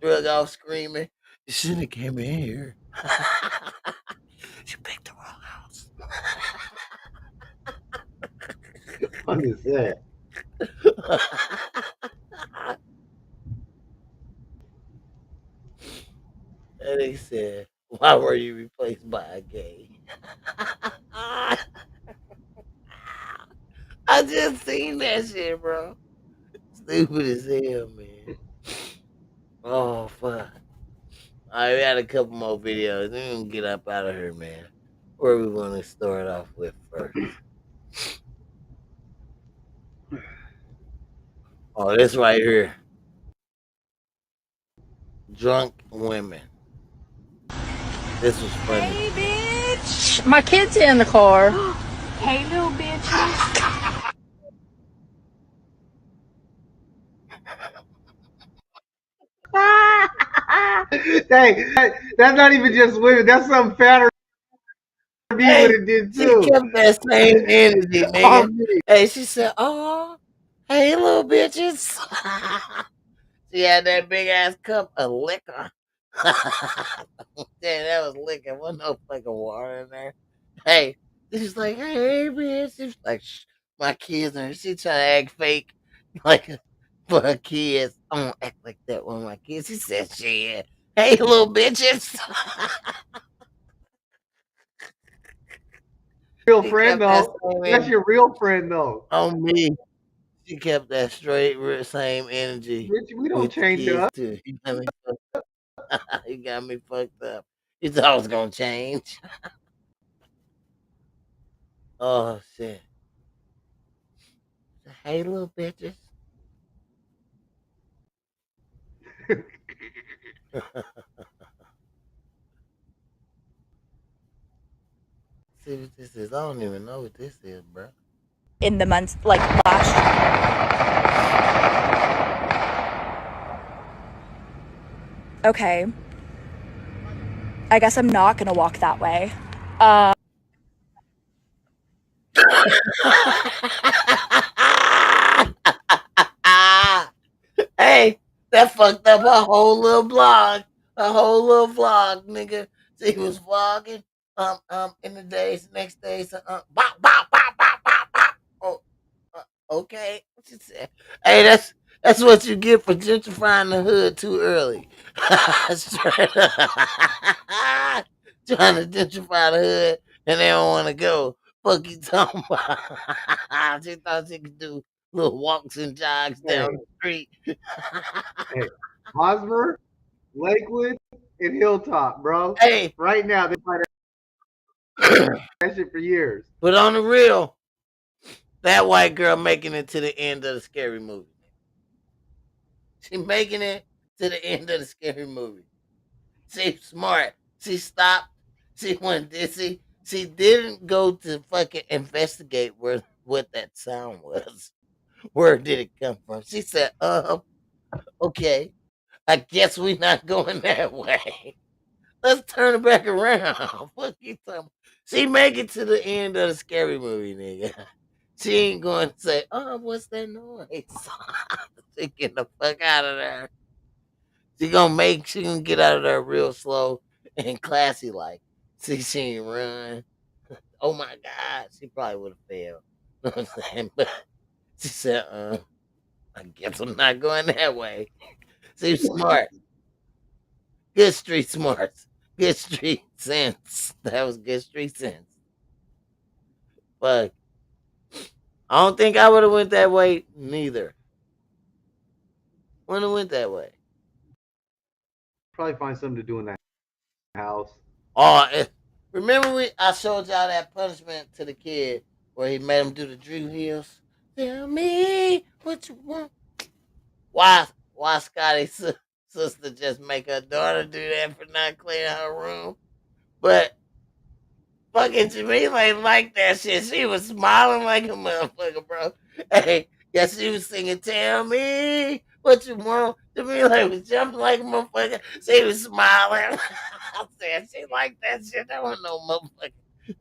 drugged off screaming. You shouldn't have came in here. You picked the wrong house. What is that? And they said, why were you replaced by a gay? I just seen that shit, bro. Stupid as hell, man. Oh, fuck. Alright, we had a couple more videos. We're gonna get up out of here, man. Where we want to start off with first? Oh, this right here. Drunk women. This was funny. Hey, bitch. My kid's in the car. Hey, little bitch. that's not even just women. That's some fatter me Hey, would have did she too. kept that same energy, nigga. On me. Hey, she said, "Oh, hey, little bitches." She had that big ass cup of liquor. Damn, that was liquor. Wasn't no fucking water in there. Hey, she's like, "Hey, bitch." She's like, Shh, "My kids are." She trying to act fake, like for her kids. I don't act like that with my kids. She said, "Shit, hey, little bitches." Real She friend kept that though. same That's energy your real friend though. on me. She kept that straight same energy Bitch, we don't with the change kids up. too. You got me fucked up. You thought I was gonna change. Oh shit. Hey little bitches. See what this is. I don't even know what this is, bro. In the months like last. Okay. I guess I'm not gonna walk that way. Hey, that fucked up her whole little blog. Her whole little vlog, nigga. She was vlogging in the days, next days, bop, bop, bop, bop, bop, bop. Oh, okay. She said, "Hey, that's what you get for gentrifying the hood too early." Straight up. Trying to gentrify the hood and they don't want to go. Fuck you talking about? She thought she could do little walks and jogs Hey, down the street. hey, Hosmer, Lakewood, and Hilltop, bro. Hey, Right now they fight that shit for years. but on the real, that white girl making it to the end of the scary movie. She making it to the end of the scary movie. She smart. She stopped. She went dizzy. She didn't go to fucking investigate where what that sound was. Where did it come from? She said, okay. I guess we not going that way. Let's turn it back around." Fuck you talking about? She make it to the end of the scary movie, nigga. She ain't going to say, "Oh, what's that noise?" She get the fuck out of there. She gonna get out of there real slow and classy like. See, she ain't run. Oh my God, she probably would have failed. You know what I'm saying? But she said, I guess I'm not going that way. She's smart. Good street smarts. Good street sense. That was good street sense. But I don't think I would have went that way neither. Wouldn't have went that way. Probably find something to do in that house. Oh, remember I showed y'all that punishment to the kid where he made him do the Drew Hills? Tell me what you want. Why Scotty's sister just make her daughter do that for not cleaning her room? But fucking Jamila ain't like that shit. She was smiling like a motherfucker, bro. Hey, yeah, she was singing "Tell Me What You Want." Jamila was jumping like a motherfucker. She was smiling. I said she like that shit. That wasn't no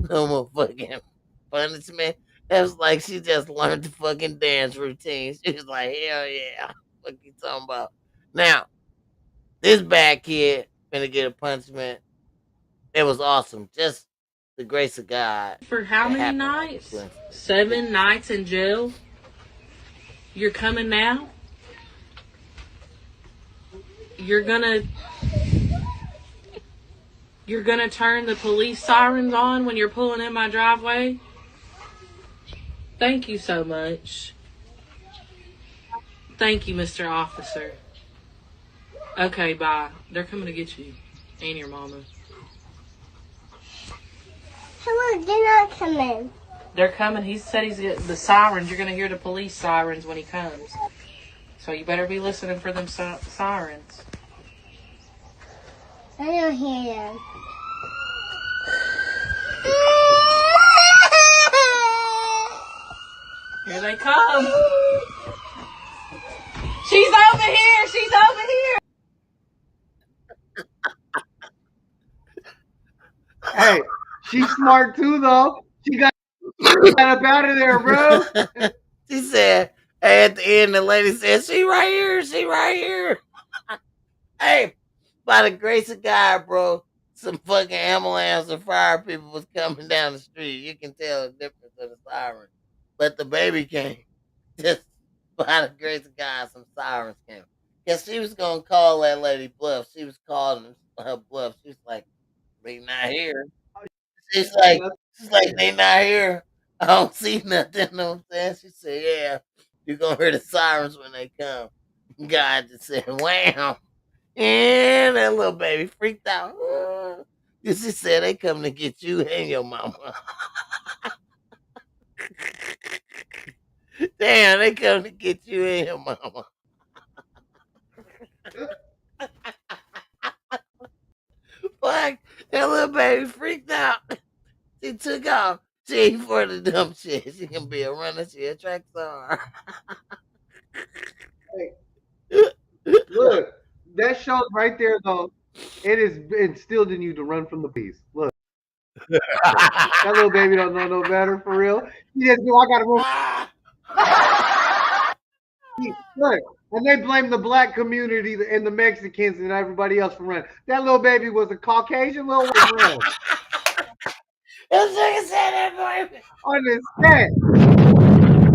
motherfucking punishment. That was like she just learned the fucking dance routine. She was like, hell yeah. What you talking about? Now, this bad kid finna get a punishment. It was awesome. Just the grace of God. For how It many happened like a nights? coincidence. 7 nights in jail? You're coming now? You're gonna turn the police sirens on when you're pulling in my driveway? Thank you so much. Thank you, Mr. Officer. Okay, bye. They're coming to get you and your mama. Hello, they're not coming. They're coming. He said he's getting the sirens. You're going to hear the police sirens when he comes. So you better be listening for them sirens. I don't hear them. Here they come. She's over here. She's over here. She's smart too, though. She got up out of there, bro. She said, hey, at the end, the lady said, she right here, she right here. Hey, by the grace of God, bro, some fucking ambulance and fire people was coming down the street. You can tell the difference of the siren. But the baby came. Just by the grace of God, some sirens came. Because she was going to call that lady bluff. She was calling her bluff. She was like, they not here. She's like, they not here. I don't see nothing. Know what I'm saying? She said, yeah, you're going to hear the sirens when they come. God just said, wham. And that little baby freaked out. She said they coming to get you and your mama. Damn, they coming to get you and your mama. Fuck, that little baby freaked out. She took off. She ain't for the dumb shit. She can be a runner. She a track star. Look, that shows right there, though. It is instilled in you to run from the police. Look, that little baby don't know no better for real. He just knew I gotta move. Look, and they blame the black community and the Mexicans and everybody else for running. That little baby was a Caucasian little white run. This nigga said that, boy. Understand?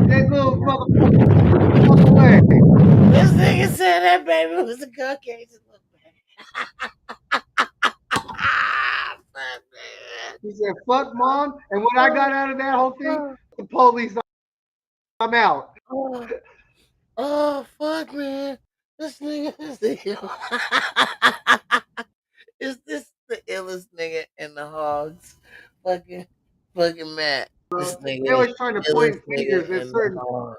That little motherfucker away. This nigga said that baby was a Caucasian little baby. He said, fuck mom. And what I got out of that whole thing, the police, I'm out. Oh, fuck, man. This nigga is is this the illest nigga in the Hogz? Fucking Matt. This nigga They always is trying to the point illest fingers nigga at in the certain Hogz.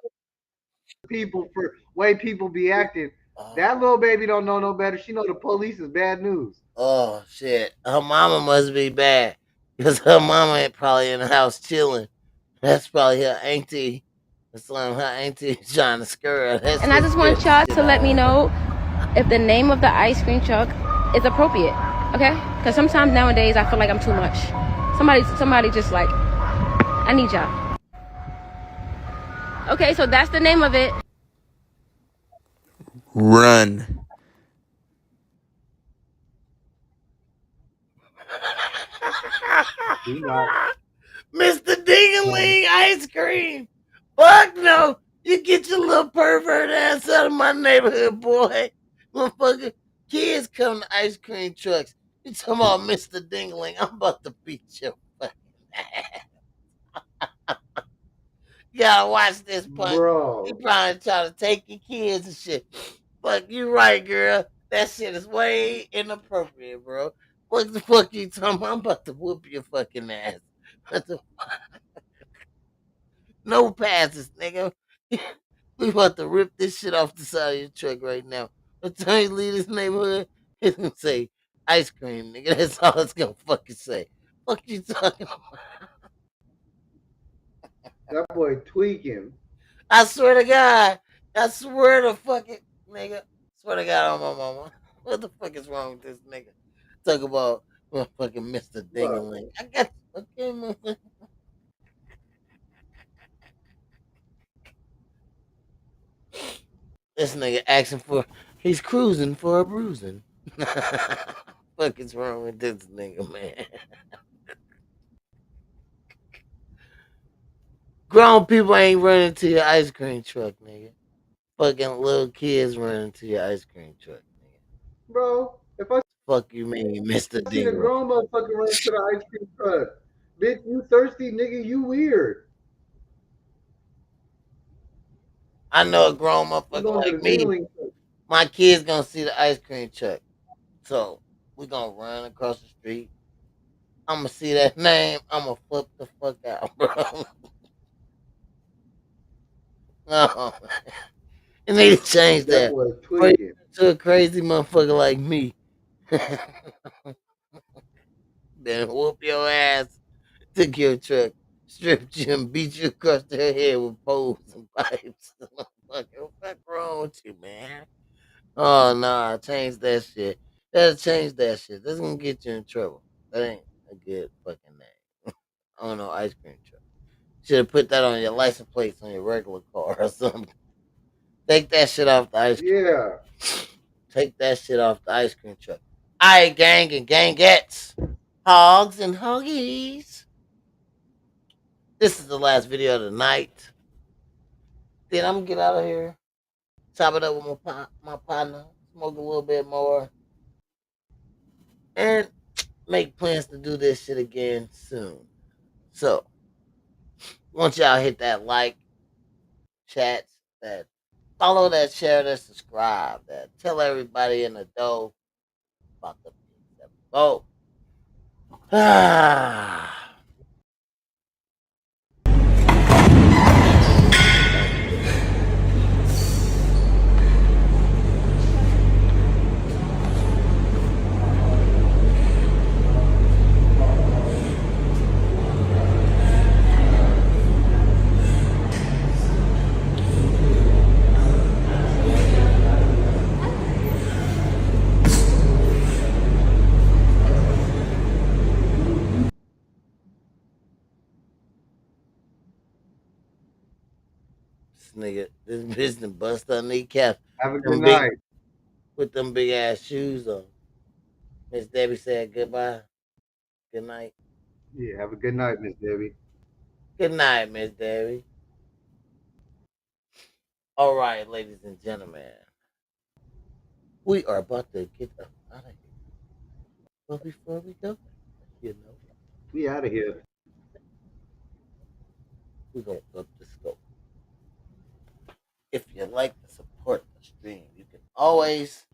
people for way people be acting. That little baby don't know no better. She know the police is bad news. Oh, shit. Her mama must be bad. Because her mama ain't probably in the house chilling. That's probably her auntie. That's why her auntie is trying to scare her. And I just want y'all to let me know if the name of the ice cream truck is appropriate, okay? Because sometimes nowadays I feel like I'm too much. Somebody just like, I need y'all. Okay, so that's the name of it. Run. Mr. Dingaling ice cream. Fuck no. You get your little pervert ass out of my neighborhood, boy. Motherfucker, kids come to ice cream trucks. You talking about Mr. Dingaling. I'm about to beat your fucking ass. You gotta watch this punk. Bro. He probably try to take your kids and shit. Fuck, you right, girl. That shit is way inappropriate, bro. What the fuck you talking about? I'm about to whoop your fucking ass. What the No passes, nigga. We about to rip this shit off the side of your truck right now. By the time you leave this neighborhood, it's gonna say ice cream, nigga. That's all it's gonna fucking say. Fuck you talking about? That boy tweaking. I swear to God. I swear to fucking nigga. Swear to God on my mama. What the fuck is wrong with this nigga? Talk about motherfucking Mr. Dingaling. I got okay, motherfucker. This nigga asking for, he's cruising for a bruising. Fuck is wrong with this nigga, man? Grown people ain't running to your ice cream truck, nigga. Fucking little kids running to your ice cream truck, nigga. Bro, if I Fuck you mean, Mr. see a Dingle? grown motherfucker run to the ice cream truck, bitch, you thirsty, nigga, you weird. I know a grown I'm motherfucker going to like the me. Dingling. My kid's gonna see the ice cream truck. So we gonna run across the street. I'm gonna see that name. I'm gonna flip the fuck out, bro. No. And they change That that boy for you tweaking. to a crazy motherfucker like me. Then whoop your ass, took your truck, stripped you, and beat you across the head with poles and pipes. What's wrong with you, man? Oh nah, change that shit. Gotta change that shit. That's gonna get you in trouble. That ain't a good fucking name. I don't know, ice cream truck. Should have put that on your license plates on your regular car or something. Take that shit off the ice cream. Yeah. Take that shit off the ice cream truck. Alright, gang and gangettes. Hogs and huggies. This is the last video of the night. Then I'm gonna get out of here. Chop it up with my partner. Smoke a little bit more. And make plans to do this shit again soon. So, once y'all hit that like, chat, that follow, that share, that subscribe, that tell everybody in the dough about the vote. This bitch done bust her kneecap. Have a good night. With them big ass shoes on. Miss Debbie said goodbye. Good night. Yeah, have a good night, Miss Debbie. Good night, Miss Debbie. All right, ladies and gentlemen. We are about to get up out of here. But before we go, we out of here. We're going to flip the scope. If you like to support the stream, you can always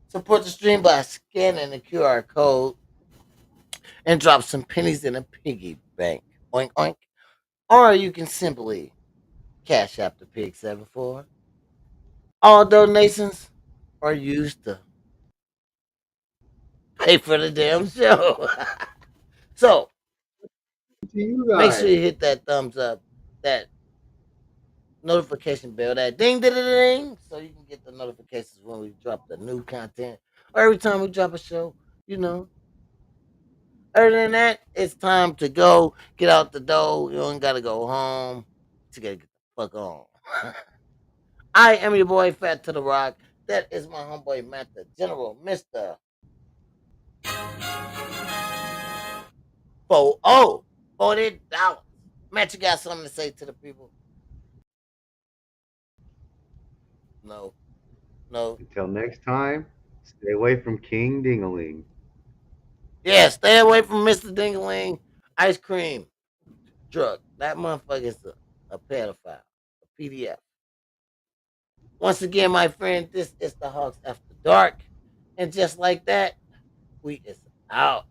support the stream by scanning the QR code and drop some pennies in a piggy bank. Oink, oink. Or you can simply cash app the pig 74. All donations are used to pay for the damn show. So, make sure you hit that thumbs up, that notification bell, that ding, ding, ding, ding, so you can get the notifications when we drop the new content or every time we drop a show, Other than that, it's time to go get out the door. You don't gotta go home. You gotta get the fuck on. I am your boy, Fat to the Rock. That is my homeboy, Matt the General, Mr. $40. Matt, you got something to say to the people? No. Until next time, stay away from King Dingaling. Yeah, stay away from Mr. Dingaling ice cream truck. That motherfucker is a pedophile, a PDF. Once again, my friend, this is the Hogz After Dark. And just like that, we is out.